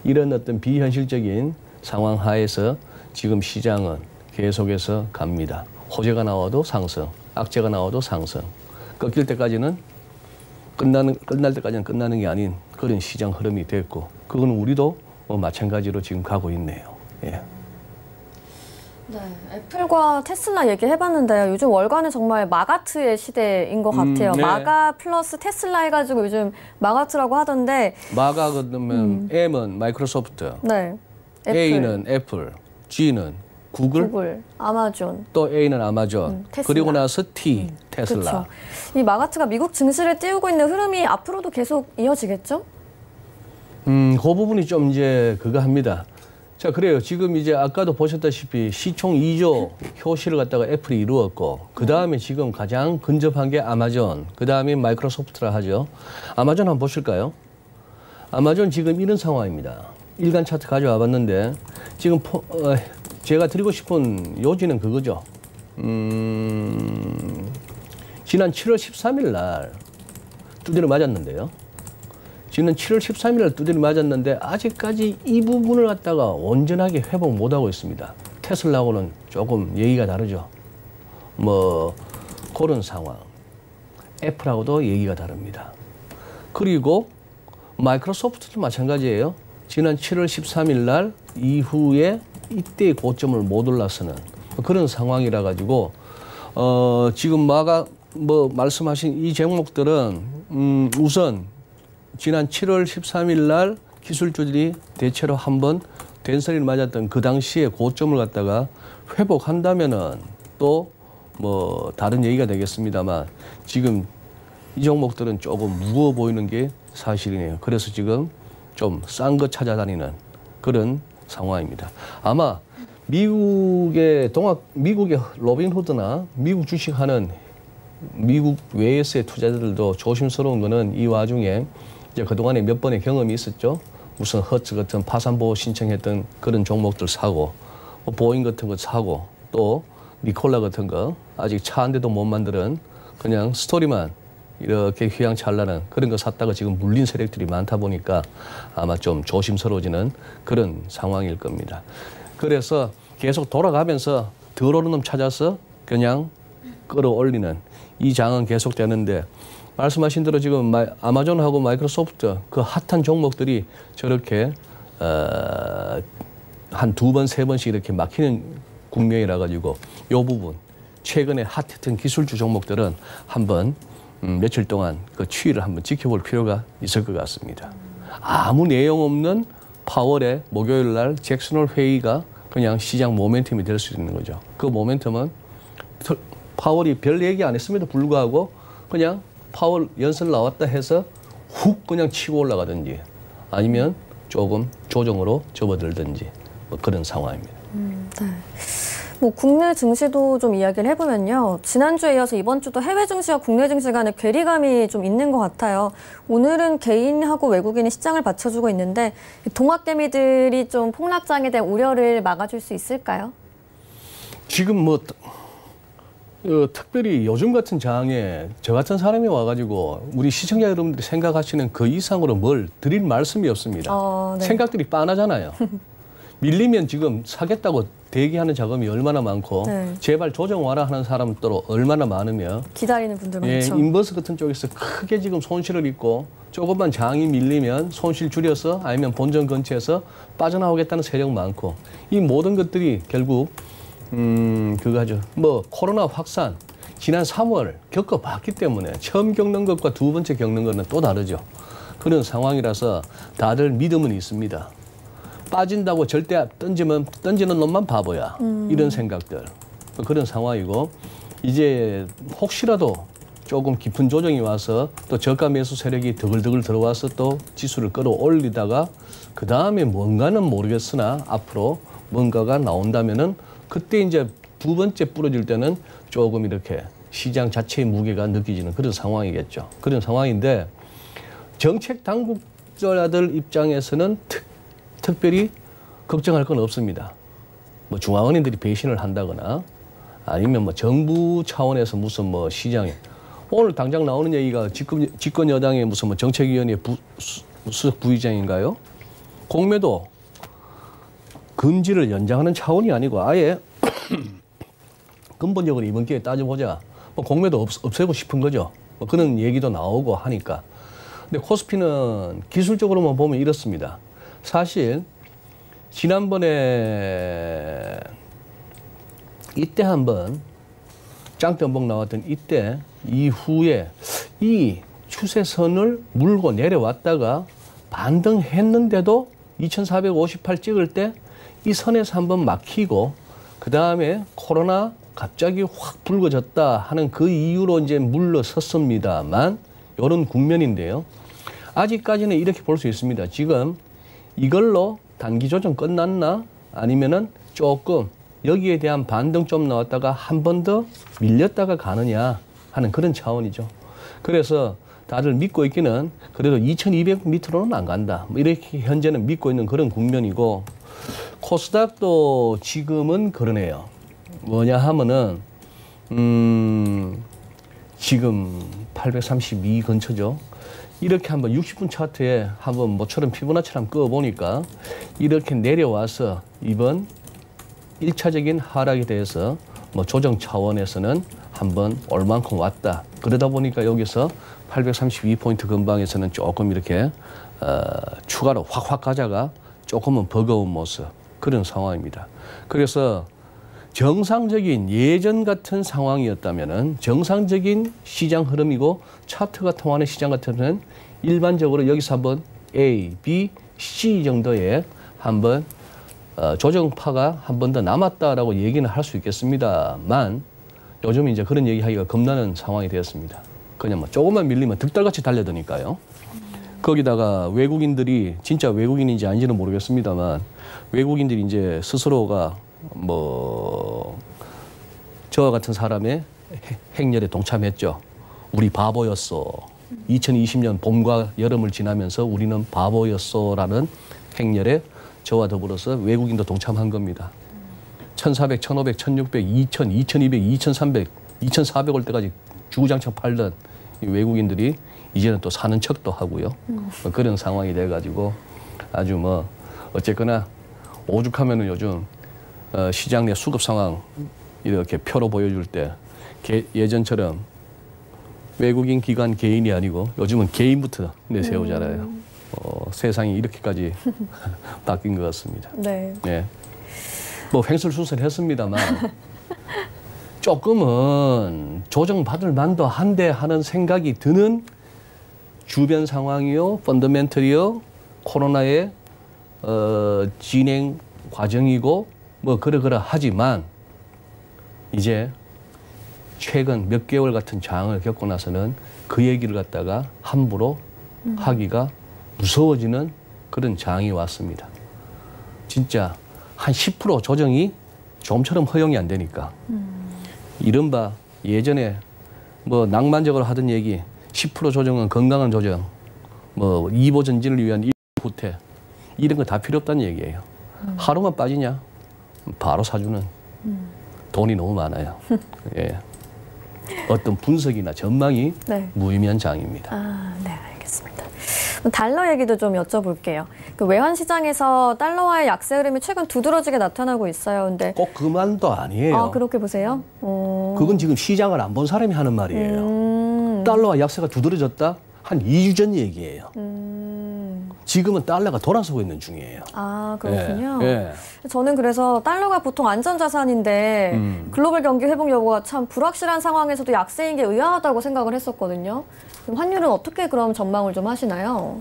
이런 어떤 비현실적인 상황 하에서 지금 시장은 계속해서 갑니다. 호재가 나와도 상승, 악재가 나와도 상승. 꺾일 때까지는 끝날 때까지는 끝나는 게 아닌 그런 시장 흐름이 됐고, 그건 우리도 뭐 마찬가지로 지금 가고 있네요. 예. 네, 애플과 테슬라 얘기해봤는데요. 요즘 월가는 정말 마가트의 시대인 것 같아요. 네. 마가 플러스 테슬라 해가지고 요즘 마가트라고 하던데. 마가 그러면 M은 마이크로소프트, 네, 애플, A는 애플, G는 구글, 아마존. 또 A는 아마존, 테슬라. 그리고 나서 T, 테슬라. 그렇죠. 이 마가트가 미국 증시를 띄우고 있는 흐름이 앞으로도 계속 이어지겠죠? 그 부분이 좀 이제 그거 합니다. 자, 그래요. 지금 이제 아까도 보셨다시피 시총 2조 효시를 갖다가 애플이 이루었고, 그 다음에 지금 가장 근접한 게 아마존, 그 다음에 마이크로소프트라 하죠. 아마존 한번 보실까요? 아마존 지금 이런 상황입니다. 일간 차트 가져와 봤는데, 지금 제가 드리고 싶은 요지는 그거죠. 지난 7월 13일 날 두드려 맞았는데요. 지난 7월 13일 날 두드려 맞았는데 아직까지 이 부분을 갖다가 온전하게 회복 못하고 있습니다. 테슬라하고는 조금 얘기가 다르죠. 뭐 그런 상황. 애플하고도 얘기가 다릅니다. 그리고 마이크로소프트도 마찬가지예요. 지난 7월 13일 날 이후에 이때의 고점을 못 올라서는 그런 상황이라 가지고 지금 뭐 말씀하신 이 종목들은 우선 지난 7월 13일 날 기술주들이 대체로 한번 된소리를 맞았던 그 당시에 고점을 갖다가 회복한다면은 또 뭐 다른 얘기가 되겠습니다만 지금 이 종목들은 조금 무거워 보이는 게 사실이네요. 그래서 지금 좀 싼 거 찾아다니는 그런 상황입니다. 아마 미국의 로빈후드나 미국 주식하는 미국 외에서의 투자자들도 조심스러운 거는 이 와중에 이제 그동안에 몇 번의 경험이 있었죠. 무슨 허츠 같은 파산보호 신청했던 그런 종목들 사고, 뭐 보잉 같은 거 사고, 또 니콜라 같은 거 아직 차 한 대도 못 만드는 그냥 스토리만 이렇게 휘황찬란한 그런 거 샀다가 지금 물린 세력들이 많다 보니까 아마 좀 조심스러워지는 그런 상황일 겁니다. 그래서 계속 돌아가면서 덜 오른 놈 찾아서 그냥 끌어올리는 이 장은 계속되는데, 말씀하신 대로 지금 아마존하고 마이크로소프트 그 핫한 종목들이 저렇게 한 두 번, 세 번씩 이렇게 막히는 국면이라 가지고 이 부분 최근에 핫했던 기술주 종목들은 한번 며칠 동안 그 추이를 한번 지켜볼 필요가 있을 것 같습니다. 아무 내용 없는 파월의 목요일 날 잭슨홀 회의가 그냥 시장 모멘텀이 될 수 있는 거죠. 그 모멘텀은 파월이 별 얘기 안 했음에도 불구하고 그냥 파월 연설 나왔다 해서 훅 그냥 치고 올라가든지 아니면 조금 조정으로 접어들든지 뭐 그런 상황입니다. 네. 뭐 국내 증시도 좀 이야기를 해보면요. 지난주에 이어서 이번 주도 해외 증시와 국내 증시 간의 괴리감이 좀 있는 것 같아요. 오늘은 개인하고 외국인이 시장을 받쳐주고 있는데 동학개미들이 좀 폭락장에 대한 우려를 막아줄 수 있을까요? 지금 뭐 특별히 요즘 같은 장에 저 같은 사람이 와가지고 우리 시청자 여러분들이 생각하시는 그 이상으로 뭘 드릴 말씀이 없습니다. 네. 생각들이 빤하잖아요. 밀리면 지금 사겠다고 대기하는 자금이 얼마나 많고 네. 제발 조정 와라 하는 사람도 얼마나 많으며 기다리는 분들 많죠. 인버스 같은 쪽에서 크게 지금 손실을 입고 조금만 장이 밀리면 손실 줄여서 아니면 본전 근처에서 빠져나오겠다는 세력 많고, 이 모든 것들이 결국 그거 하죠. 뭐 코로나 확산 지난 3월 겪어봤기 때문에 처음 겪는 것과 두 번째 겪는 것은 또 다르죠. 그런 상황이라서 다들 믿음은 있습니다. 빠진다고 절대 던지는 놈만 바보야. 이런 생각들. 그런 상황이고 이제 혹시라도 조금 깊은 조정이 와서 또 저가 매수 세력이 드글드글 들어와서 또 지수를 끌어올리다가 그 다음에 뭔가는 모르겠으나 앞으로 뭔가가 나온다면은 그때 이제 두 번째 부러질 때는 조금 이렇게 시장 자체의 무게가 느껴지는 그런 상황이겠죠. 그런 상황인데 정책 당국자들 입장에서는 특별히 걱정할 건 없습니다. 뭐 중앙은행들이 배신을 한다거나 아니면 뭐 정부 차원에서 무슨 뭐 시장에 오늘 당장 나오는 얘기가 집권 여당의 무슨 뭐 정책위원회 수석 부의장인가요? 공매도 금지를 연장하는 차원이 아니고 아예 근본적으로 이번 기회에 따져보자. 뭐 공매도 없애고 싶은 거죠. 뭐 그런 얘기도 나오고 하니까. 근데 코스피는 기술적으로만 보면 이렇습니다. 사실 지난번에 이때 한번 짱변복 나왔던 이때 이후에 이 추세선을 물고 내려왔다가 반등했는데도 2458 찍을 때 이 선에서 한번 막히고 그 다음에 코로나 갑자기 확 불거졌다 하는 그 이유로 이제 물러섰습니다만 이런 국면인데요. 아직까지는 이렇게 볼 수 있습니다. 지금 이걸로 단기 조정 끝났나 아니면은 조금 여기에 대한 반등 좀 나왔다가 한 번 더 밀렸다가 가느냐 하는 그런 차원이죠. 그래서 다들 믿고 있기는 그래도 2200 밑으로는 안 간다. 뭐 이렇게 현재는 믿고 있는 그런 국면이고 코스닥도 지금은 그러네요. 뭐냐 하면은 지금 832 근처죠. 이렇게 한번 60분 차트에 한번 모처럼 피보나치를 꺼보니까 이렇게 내려와서 이번 1차적인 하락에 대해서 뭐 조정 차원에서는 한번 얼만큼 왔다. 그러다 보니까 여기서 832포인트 근방에서는 조금 이렇게 추가로 확확 가자가 조금은 버거운 모습 그런 상황입니다. 그래서 정상적인 예전 같은 상황이었다면은 정상적인 시장 흐름이고 차트가 통하는 시장 같으면 일반적으로 여기서 한번 A, B, C 정도의 한번 조정파가 한 번 더 남았다라고 얘기는 할 수 있겠습니다만 요즘 이제 그런 얘기하기가 겁나는 상황이 되었습니다. 그냥 뭐 조금만 밀리면 득달같이 달려드니까요. 거기다가 외국인들이 진짜 외국인인지 아닌지는 모르겠습니다만 외국인들이 이제 스스로가 뭐 저와 같은 사람의 행렬에 동참했죠. 우리 바보였어. 2020년 봄과 여름을 지나면서 우리는 바보였어라는 행렬에 저와 더불어서 외국인도 동참한 겁니다. 1,400, 1,500, 1,600, 2,000, 2,200, 2,300, 2,400 올 때까지 주구장창 팔던 이 외국인들이 이제는 또 사는 척도 하고요. 뭐 그런 상황이 돼가지고 아주 뭐 어쨌거나 오죽하면은 요즘 시장 내 수급 상황 이렇게 표로 보여줄 때 예전처럼 외국인 기관 개인이 아니고 요즘은 개인부터 내세우잖아요. 세상이 이렇게까지 바뀐 것 같습니다. 네. 네. 뭐 횡설수설했습니다만 조금은 조정받을 만도 한데 하는 생각이 드는 주변 상황이요, 펀더멘털이요, 코로나의 진행 과정이고 뭐 그러그러 하지만 이제 최근 몇 개월 같은 장을 겪고 나서는 그 얘기를 갖다가 함부로 하기가 무서워지는 그런 장이 왔습니다. 진짜 한 10% 조정이 좀처럼 허용이 안 되니까 이른바 예전에 뭐 낭만적으로 하던 얘기 10% 조정은 건강한 조정, 뭐 2보 전진을 위한 1보 후퇴 이런 거 다 필요 없다는 얘기예요. 하루만 빠지냐 바로 사주는 돈이 너무 많아요. 예. 어떤 분석이나 전망이 네. 무의미한 장입니다. 아, 네, 알겠습니다. 달러 얘기도 좀 여쭤볼게요. 그 외환 시장에서 달러와의 약세 흐름이 최근 두드러지게 나타나고 있어요. 근데 꼭 그만도 아니에요. 아, 그렇게 보세요? 그건 지금 시장을 안 본 사람이 하는 말이에요. 달러와 약세가 두드러졌다? 한 2주 전 얘기예요. 지금은 달러가 돌아서고 있는 중이에요. 아, 그렇군요. 예. 저는 그래서 달러가 보통 안전자산인데 글로벌 경기 회복 여부가 참 불확실한 상황에서도 약세인 게 의아하다고 생각을 했었거든요. 그럼 환율은 어떻게 그럼 전망을 좀 하시나요?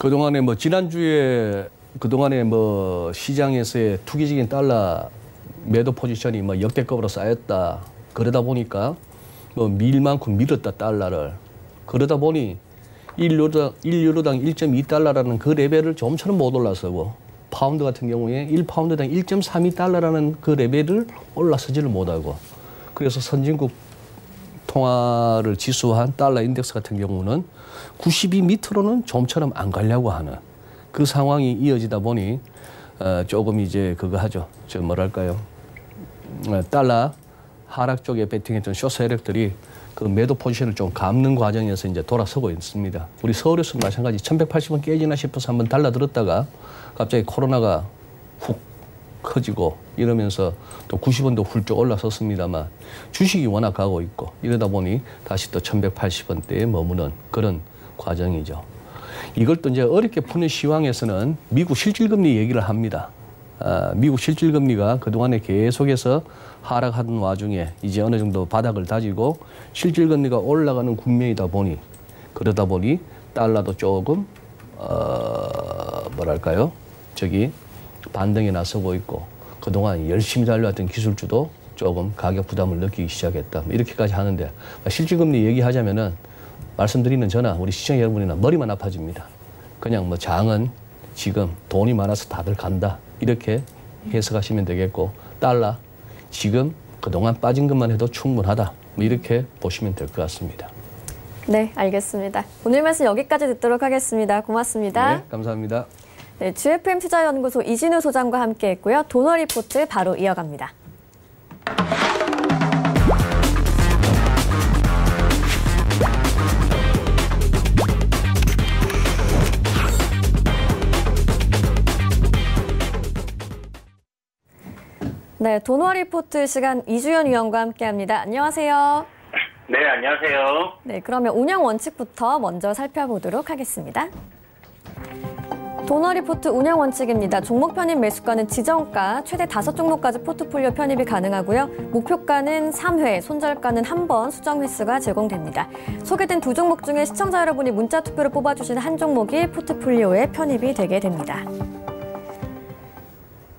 그동안에 뭐 지난주에 그동안에 뭐 시장에서의 투기적인 달러 매도 포지션이 뭐 역대급으로 쌓였다. 그러다 보니까 뭐 밀만큼 밀었다 달러를. 그러다 보니 1유로당 1.2달러라는 그 레벨을 좀처럼 못 올라서고 파운드 같은 경우에 1파운드당 1.32달러라는 그 레벨을 올라서지를 못하고 그래서 선진국 통화를 지수한 달러 인덱스 같은 경우는 92 밑으로는 좀처럼 안 가려고 하는 그 상황이 이어지다 보니 조금 이제 그거 하죠. 저 뭐랄까요. 달러 하락 쪽에 베팅했던 숏 세력들이 그 매도 포지션을 좀 감는 과정에서 이제 돌아서고 있습니다. 우리 서울에서 마찬가지 1180원 깨지나 싶어서 한번 달라들었다가 갑자기 코로나가 훅 커지고 이러면서 또 90원도 훌쩍 올라섰습니다만 주식이 워낙 가고 있고 이러다 보니 다시 또 1180원대에 머무는 그런 과정이죠. 이걸 또 이제 어렵게 푸는 시황에서는 미국 실질금리 얘기를 합니다. 미국 실질금리가 그동안에 계속해서 하락하던 와중에 이제 어느 정도 바닥을 다지고 실질금리가 올라가는 국면이다 보니 그러다 보니 달러도 조금 뭐랄까요? 저기 반등에 나서고 있고 그동안 열심히 달려왔던 기술주도 조금 가격 부담을 느끼기 시작했다. 이렇게까지 하는데 실질금리 얘기하자면은 말씀드리는 저나 우리 시청 여러분이나 머리만 아파집니다. 그냥 뭐 장은 지금 돈이 많아서 다들 간다. 이렇게 해석하시면 되겠고 달러 지금 그동안 빠진 것만 해도 충분하다. 뭐 이렇게 보시면 될 것 같습니다. 네, 알겠습니다. 오늘 말씀 여기까지 듣도록 하겠습니다. 고맙습니다. 네, 감사합니다. 네, GFM 투자연구소 이진우 소장과 함께했고요. 도너 리포트 바로 이어갑니다. 네, 도너 리포트 시간 이주연 위원과 함께합니다. 안녕하세요. 네, 안녕하세요. 네, 그러면 운영 원칙부터 먼저 살펴보도록 하겠습니다. 도너 리포트 운영 원칙입니다. 종목 편입 매수가는 지정가, 최대 5종목까지 포트폴리오 편입이 가능하고요. 목표가는 3회, 손절가는 1번 수정 횟수가 제공됩니다. 소개된 2종목 중에 시청자 여러분이 문자 투표로 뽑아주신 한 종목이 포트폴리오에 편입이 되게 됩니다.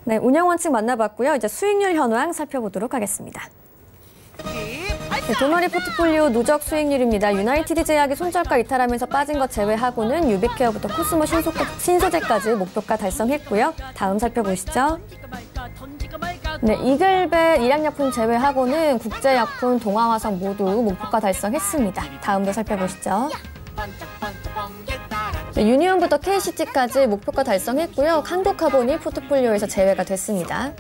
네, 운영 원칙 만나봤고요. 이제 수익률 현황 살펴보도록 하겠습니다. 네, 도너리 포트폴리오 누적 수익률입니다. 유나이티드 제약이 손절가 이탈하면서 빠진 것 제외하고는 유비케어부터 코스모 신소재까지 목표가 달성했고요. 다음 살펴보시죠. 네, 이글벳 일양약품 제외하고는 국제약품, 동아화성 모두 목표가 달성했습니다. 다음도 살펴보시죠. 네, 유니온부터 KCT까지 목표가 달성했고요. 한국카본이 포트폴리오에서 제외가 됐습니다.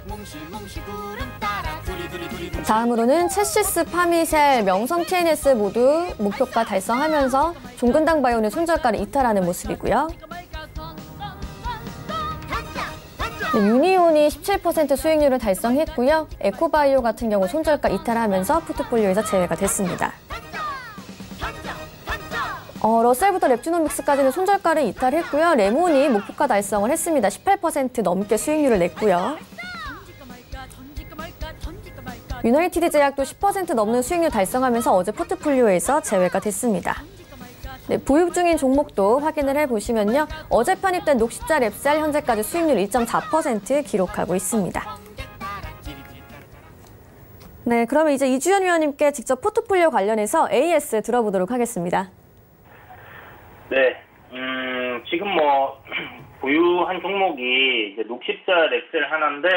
다음으로는 채시스, 파미셀, 명성 TNS 모두 목표가 달성하면서 종근당 바이오는 손절가를 이탈하는 모습이고요. 네, 유니온이 17% 수익률을 달성했고요. 에코바이오 같은 경우 손절가 이탈하면서 포트폴리오에서 제외가 됐습니다. 러셀부터 랩지노믹스까지는 손절가를 이탈했고요. 레몬이 목표가 달성을 했습니다. 18% 넘게 수익률을 냈고요. 유나이티드 제약도 10% 넘는 수익률 달성하면서 어제 포트폴리오에서 제외가 됐습니다. 네, 보유 중인 종목도 확인을 해보시면요. 어제 편입된 녹십자 랩셀 현재까지 수익률 1.4% 기록하고 있습니다. 네, 그러면 이제 이주연 위원님께 직접 포트폴리오 관련해서 AS 들어보도록 하겠습니다. 네, 지금 뭐 보유한 종목이 이제 녹십자 랩셀 하나인데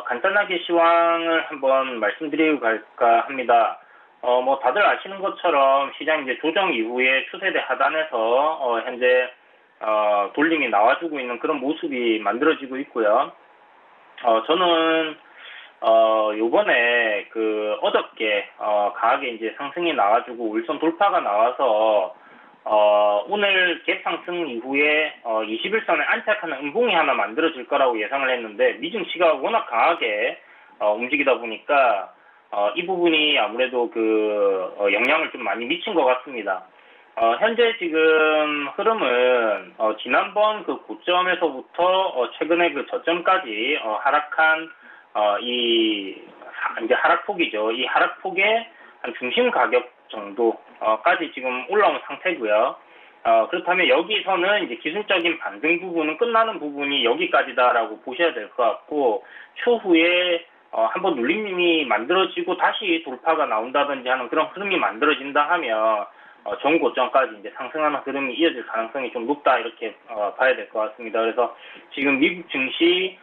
간단하게 시황을 한번 말씀드리고 갈까 합니다. 뭐 다들 아시는 것처럼 시장 이제 조정 이후에 추세대 하단에서 현재 돌림이 나와주고 있는 그런 모습이 만들어지고 있고요. 저는 요번에 어저께 강하게 이제 상승이 나와주고 울선 돌파가 나와서 오늘 갭 상승 이후에 21선에 안착하는 음봉이 하나 만들어질 거라고 예상을 했는데 미증시가 워낙 강하게 움직이다 보니까 이 부분이 아무래도 영향을 좀 많이 미친 것 같습니다. 현재 지금 흐름은 지난번 그 고점에서부터 최근에 그 저점까지 하락한 이제 하락폭이죠. 이 하락폭의 한 중심 가격 정도까지 지금 올라온 상태고요. 그렇다면 여기서는 이제 기술적인 반등 부분은 끝나는 부분이 여기까지다라고 보셔야 될 것 같고, 추후에 한번 눌림이 만들어지고 다시 돌파가 나온다든지 하는 그런 흐름이 만들어진다 하면 전 고점까지 이제 상승하는 흐름이 이어질 가능성이 좀 높다, 이렇게 봐야 될 것 같습니다. 그래서 지금 미국 증시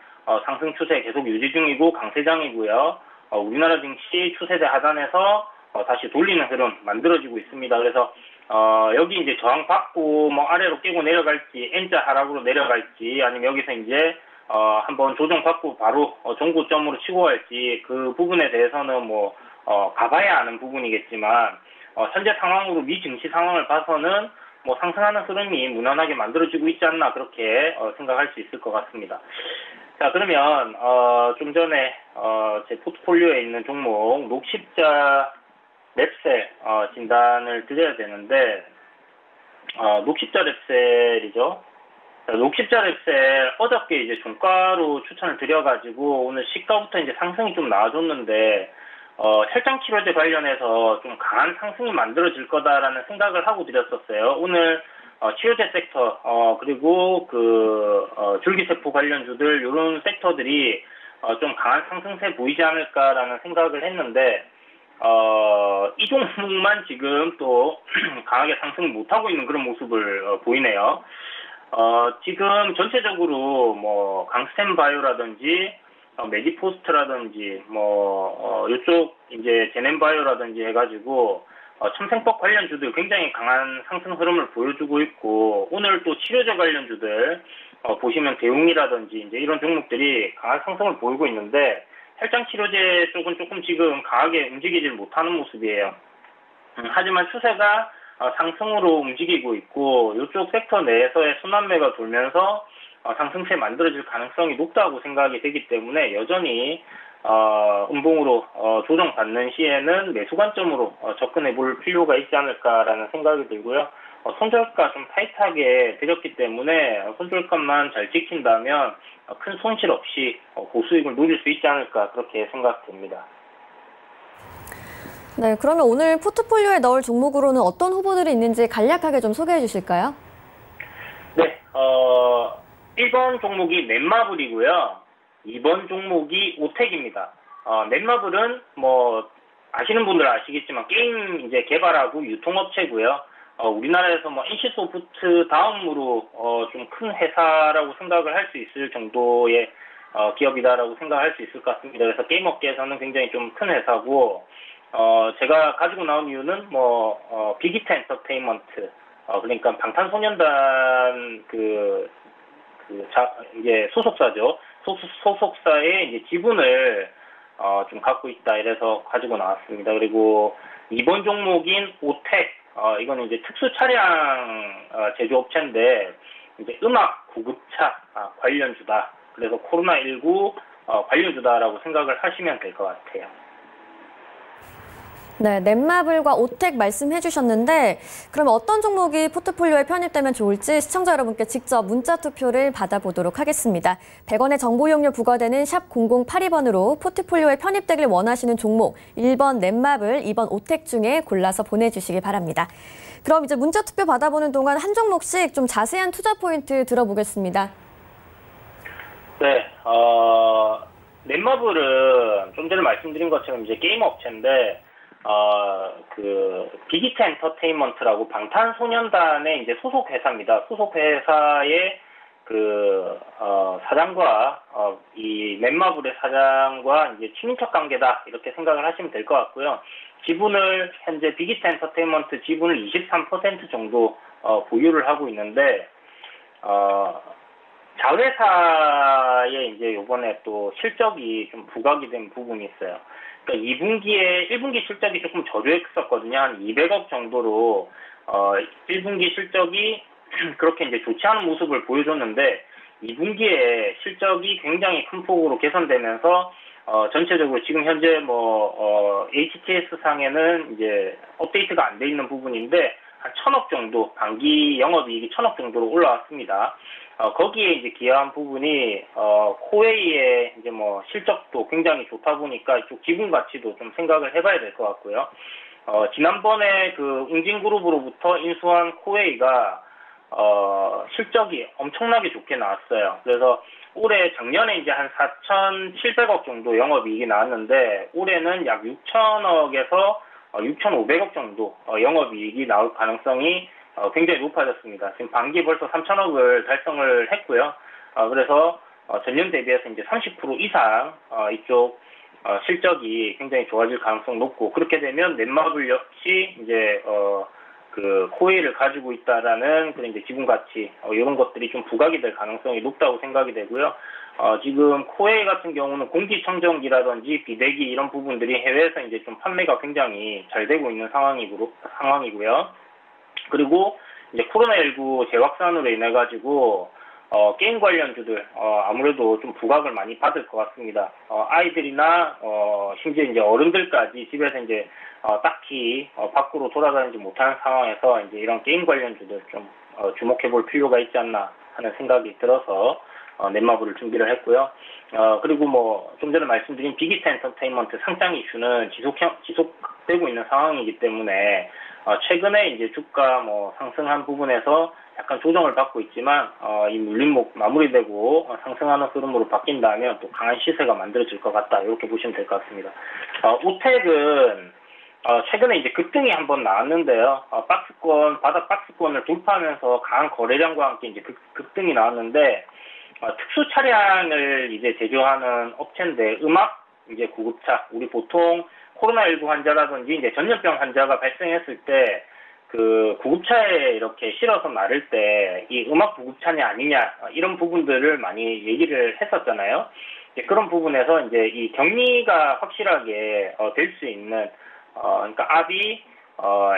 상승 추세 계속 유지 중이고 강세장이고요. 우리나라 증시 추세대 하단에서 다시 돌리는 흐름 만들어지고 있습니다. 그래서 여기 이제 저항받고 뭐 아래로 깨고 내려갈지, N자 하락으로 내려갈지, 아니면 여기서 이제 한번 조정받고 바로 전고점으로 치고 갈지, 그 부분에 대해서는 뭐 가봐야 아는 부분이겠지만, 현재 상황으로 미 증시 상황을 봐서는 뭐 상승하는 흐름이 무난하게 만들어지고 있지 않나, 그렇게 생각할 수 있을 것 같습니다. 자, 그러면 좀 전에 제 포트폴리오에 있는 종목 녹십자 랩셀 진단을 드려야 되는데, 녹십자 랩셀이죠. 녹십자 랩셀 어저께 이제 종가로 추천을 드려가지고 오늘 시가부터 이제 상승이 좀 나와줬는데, 혈장 치료제 관련해서 좀 강한 상승이 만들어질 거다라는 생각을 하고 드렸었어요. 오늘 치료제 섹터 그리고 그 줄기세포 관련주들, 이런 섹터들이 좀 강한 상승세 보이지 않을까라는 생각을 했는데, 이 종목만 지금 또 강하게 상승 못하고 있는 그런 모습을 보이네요. 지금 전체적으로 뭐 강스템 바이오라든지 메디포스트라든지 이쪽 이제 제넨바이오라든지 해가지고 첨생법 관련주들 굉장히 강한 상승 흐름을 보여주고 있고, 오늘 또 치료제 관련주들 보시면 대웅이라든지 이제 이런 종목들이 강한 상승을 보이고 있는데, 혈장 치료제 쪽은 조금 지금 강하게 움직이질 못하는 모습이에요. 하지만 추세가 상승으로 움직이고 있고, 이쪽 섹터 내에서의 순환매가 돌면서 상승세 만들어질 가능성이 높다고 생각이 되기 때문에, 여전히 음봉으로 조정받는 시에는 매수 관점으로 접근해 볼 필요가 있지 않을까라는 생각이 들고요. 손절가 좀 타이트하게 드렸기 때문에 손절가만 잘 지킨다면 큰 손실 없이 고수익을 누릴 수 있지 않을까, 그렇게 생각됩니다. 네, 그러면 오늘 포트폴리오에 넣을 종목으로는 어떤 후보들이 있는지 간략하게 좀 소개해 주실까요? 네, 1번 종목이 넷마블이고요. 2번 종목이 오텍입니다. 넷마블은 뭐 아시는 분들 아시겠지만 게임 이제 개발하고 유통업체고요. 우리나라에서 뭐 NC소프트 다음으로 좀 큰 회사라고 생각을 할 수 있을 정도의 기업이다라고 생각할 수 있을 것 같습니다. 그래서 게임 업계에서는 굉장히 좀 큰 회사고, 제가 가지고 나온 이유는 빅히트 엔터테인먼트, 그러니까 방탄소년단 이제 소속사죠. 소속사의 이제 지분을 좀 갖고 있다, 이래서 가지고 나왔습니다. 그리고 2번 종목인 오텍, 이거는 이제 특수 차량 제조업체인데, 이제 음악 구급차 관련주다. 그래서 코로나19 관련주다라고 생각을 하시면 될 것 같아요. 네, 넷마블과 오텍 말씀해 주셨는데, 그럼 어떤 종목이 포트폴리오에 편입되면 좋을지 시청자 여러분께 직접 문자 투표를 받아보도록 하겠습니다. 100원의 정보 이용료 부과되는 샵 0082번으로 포트폴리오에 편입되길 원하시는 종목 1번 넷마블, 2번 오텍 중에 골라서 보내주시기 바랍니다. 그럼 이제 문자 투표 받아보는 동안 한 종목씩 좀 자세한 투자 포인트 들어보겠습니다. 네, 넷마블은 좀 전에 말씀드린 것처럼 이제 게임 업체인데, 빅히트 엔터테인먼트라고 방탄소년단의 이제 소속 회사입니다. 소속 회사의 사장과 이 넷마블의 사장과 이제 친인척 관계다, 이렇게 생각을 하시면 될 것 같고요. 지분을 현재 빅히트 엔터테인먼트 지분을 23% 정도 보유를 하고 있는데, 자회사에 이제 요번에 또 실적이 좀 부각이 된 부분이 있어요. 그러니까 2분기에 1분기 실적이 조금 저조했었거든요. 한 200억 정도로 1분기 실적이 그렇게 이제 좋지 않은 모습을 보여줬는데, 2분기에 실적이 굉장히 큰 폭으로 개선되면서 전체적으로 지금 현재 HTS 상에는 이제 업데이트가 안 돼 있는 부분인데, 한 1,000억 정도, 반기 영업이익이 1,000억 정도로 올라왔습니다. 거기에 이제 기여한 부분이, 코웨이의 이제 뭐 실적도 굉장히 좋다 보니까 이쪽 지분 가치도 좀 생각을 해봐야 될 것 같고요. 지난번에 그 웅진그룹으로부터 인수한 코웨이가, 실적이 엄청나게 좋게 나왔어요. 그래서 작년에 이제 한 4,700억 정도 영업이익이 나왔는데, 올해는 약 6,000억에서 6,500억 정도 영업이익이 나올 가능성이 굉장히 높아졌습니다. 지금 반기에 벌써 3,000억을 달성을 했고요. 그래서 전년 대비해서 이제 30% 이상 이쪽 실적이 굉장히 좋아질 가능성이 높고, 그렇게 되면 넷마블 역시 이제 그 코웨이를 가지고 있다라는 그런 이제 지분 가치 이런 것들이 좀 부각이 될 가능성이 높다고 생각이 되고요. 지금 코웨이 같은 경우는 공기청정기라든지 비대기 이런 부분들이 해외에서 이제 좀 판매가 굉장히 잘 되고 있는 상황이고요. 그리고 이제 코로나19 재확산으로 인해 가지고 게임 관련주들 아무래도 좀 부각을 많이 받을 것 같습니다. 아이들이나 심지어 이제 어른들까지 집에서 이제 딱히 밖으로 돌아다니지 못하는 상황에서 이제 이런 게임 관련주들 좀 주목해 볼 필요가 있지 않나 하는 생각이 들어서 넷마블을 준비를 했고요. 그리고 뭐 좀 전에 말씀드린 빅히트 엔터테인먼트 상장 이슈는 지속되고 있는 상황이기 때문에 최근에 이제 주가 뭐 상승한 부분에서 약간 조정을 받고 있지만 이 물림목 마무리되고 상승하는 흐름으로 바뀐다면 또 강한 시세가 만들어질 것 같다, 이렇게 보시면 될 것 같습니다. 오텍은 최근에 이제 급등이 한번 나왔는데요. 바닥 박스권을 돌파하면서 강한 거래량과 함께 이제 급등이 나왔는데, 특수 차량을 이제 제조하는 업체인데, 음악 이제 구급차, 우리 보통 코로나19 환자라든지 이제 전염병 환자가 발생했을 때 그 구급차에 이렇게 실어서 나를 때 이 음악 구급차냐 아니냐 이런 부분들을 많이 얘기를 했었잖아요. 그런 부분에서 이제 이 격리가 확실하게 될 수 있는 그러니까 압이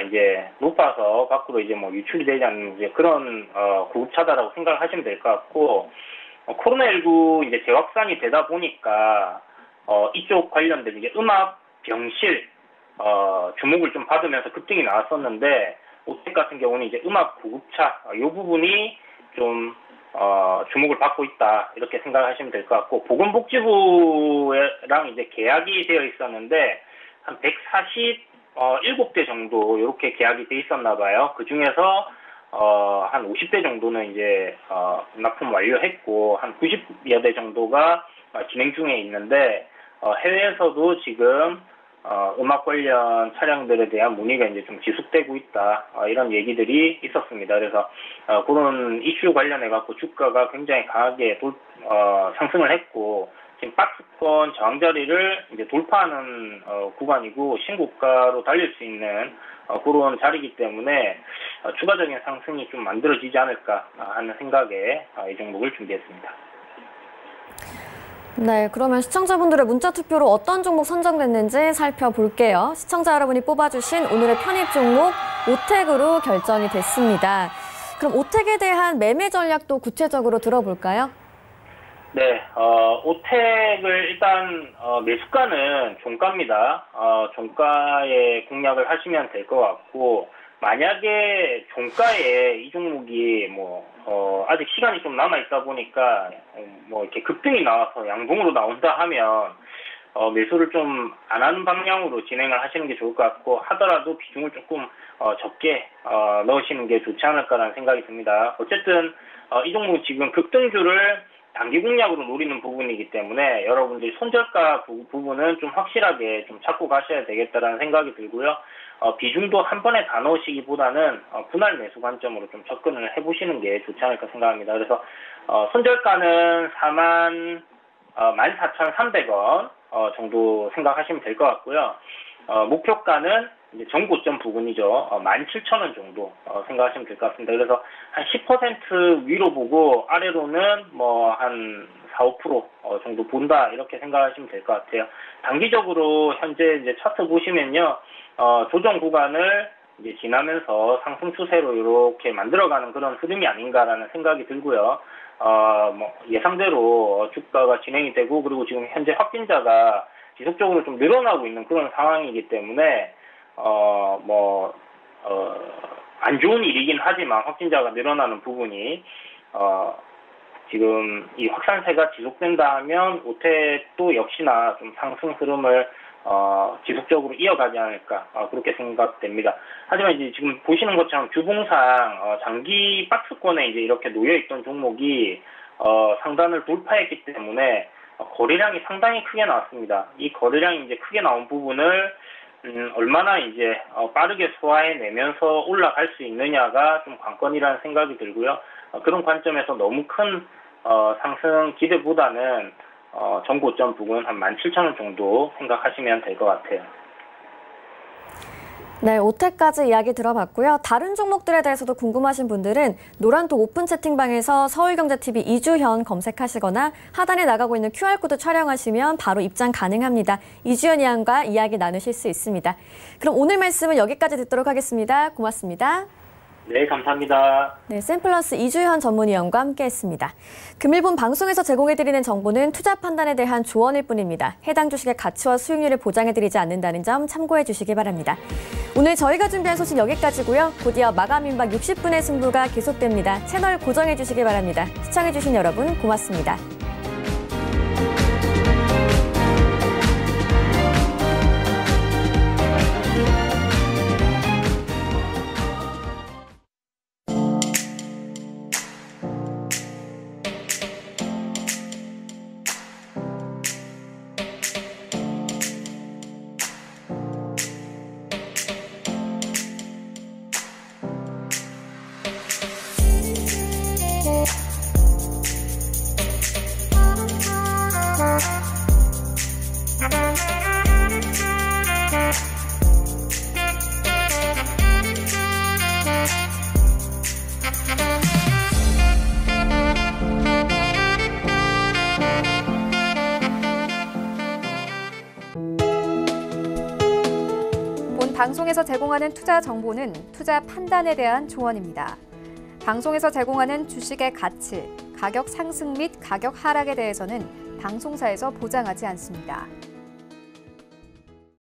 이제 높아서 밖으로 이제 뭐 유출이 되지 않는 이제 그런 구급차다라고 생각을 하시면 될 것 같고, 코로나19 이제 재확산이 되다 보니까 이쪽 관련된 이제 음악 병실 주목을 좀 받으면서 급등이 나왔었는데, 오텍 같은 경우는 이제 음악 구급차 이 부분이 좀 주목을 받고 있다, 이렇게 생각하시면 될 것 같고, 보건복지부랑 이제 계약이 되어 있었는데 한 147대 정도 이렇게 계약이 돼 있었나 봐요. 그 중에서 한 50대 정도는 이제 납품 완료했고, 한 90여 대 정도가 진행 중에 있는데, 해외에서도 지금 음악 관련 차량들에 대한 문의가 이제 좀 지속되고 있다, 이런 얘기들이 있었습니다. 그래서 그런 이슈 관련해 갖고 주가가 굉장히 강하게 상승을 했고, 지금 박스권 저항 자리를 이제 돌파하는 구간이고 신고가로 달릴 수 있는 그런 자리이기 때문에 추가적인 상승이 좀 만들어지지 않을까 하는 생각에 이 종목을 준비했습니다. 네, 그러면 시청자분들의 문자 투표로 어떤 종목 선정됐는지 살펴볼게요. 시청자 여러분이 뽑아주신 오늘의 편입 종목 오텍으로 결정이 됐습니다. 그럼 오텍에 대한 매매 전략도 구체적으로 들어볼까요? 네, 오텍을 일단 매수가는 종가입니다. 종가에 공략을 하시면 될 것 같고, 만약에 종가에 이 종목이 아직 시간이 좀 남아 있다 보니까 이렇게 급등이 나와서 양봉으로 나온다 하면 매수를 좀 안 하는 방향으로 진행을 하시는 게 좋을 것 같고, 하더라도 비중을 조금 적게 넣으시는 게 좋지 않을까라는 생각이 듭니다. 어쨌든 이 종목은 지금 급등주를 단기 공략으로 노리는 부분이기 때문에 여러분들이 손절가 부분은 좀 확실하게 좀 찾고 가셔야 되겠다라는 생각이 들고요. 비중도 한 번에 다 넣으시기보다는 분할 매수 관점으로 좀 접근을 해보시는 게 좋지 않을까 생각합니다. 그래서 손절가는 14,300원 정도 생각하시면 될 것 같고요. 목표가는 이제 전고점 부분이죠. 17,000원 정도 생각하시면 될 것 같습니다. 그래서 한 10% 위로 보고 아래로는 한 4, 5% 정도 본다, 이렇게 생각하시면 될 것 같아요. 단기적으로 현재 이제 차트 보시면요, 조정 구간을 이제 지나면서 상승 추세로 이렇게 만들어가는 그런 흐름이 아닌가라는 생각이 들고요. 예상대로 주가가 진행이 되고, 그리고 지금 현재 확진자가 지속적으로 좀 늘어나고 있는 그런 상황이기 때문에 안 좋은 일이긴 하지만 확진자가 늘어나는 부분이 지금 이 확산세가 지속된다 하면 오텍도 역시나 좀 상승 흐름을 지속적으로 이어가지 않을까 그렇게 생각됩니다. 하지만 이제 지금 보시는 것처럼 규봉상 장기 박스권에 이제 이렇게 놓여있던 종목이 상단을 돌파했기 때문에 거래량이 상당히 크게 나왔습니다. 이 거래량이 이제 크게 나온 부분을 얼마나 이제 빠르게 소화해내면서 올라갈 수 있느냐가 좀 관건이라는 생각이 들고요. 그런 관점에서 너무 큰 상승 기대보다는 전고점 부근 한 17,000원 정도 생각하시면 될 것 같아요. 네, 오텍까지 이야기 들어봤고요. 다른 종목들에 대해서도 궁금하신 분들은 노란톡 오픈 채팅방에서 서울경제TV 이주현 검색하시거나 하단에 나가고 있는 QR코드 촬영하시면 바로 입장 가능합니다. 이주현 의원과 이야기 나누실 수 있습니다. 그럼 오늘 말씀은 여기까지 듣도록 하겠습니다. 고맙습니다. 네, 감사합니다. 네, 샘플러스 이주현 전문위원과 함께했습니다. 금일본 방송에서 제공해드리는 정보는 투자 판단에 대한 조언일 뿐입니다. 해당 주식의 가치와 수익률을 보장해드리지 않는다는 점 참고해 주시기 바랍니다. 오늘 저희가 준비한 소식 여기까지고요. 곧이어 마감 임박 60분의 승부가 계속됩니다. 채널 고정해 주시기 바랍니다. 시청해주신 여러분 고맙습니다. 방송에서 제공하는 투자 정보는 투자 판단에 대한 조언입니다. 방송에서 제공하는 주식의 가치, 가격 상승 및 가격 하락에 대해서는 방송사에서 보장하지 않습니다.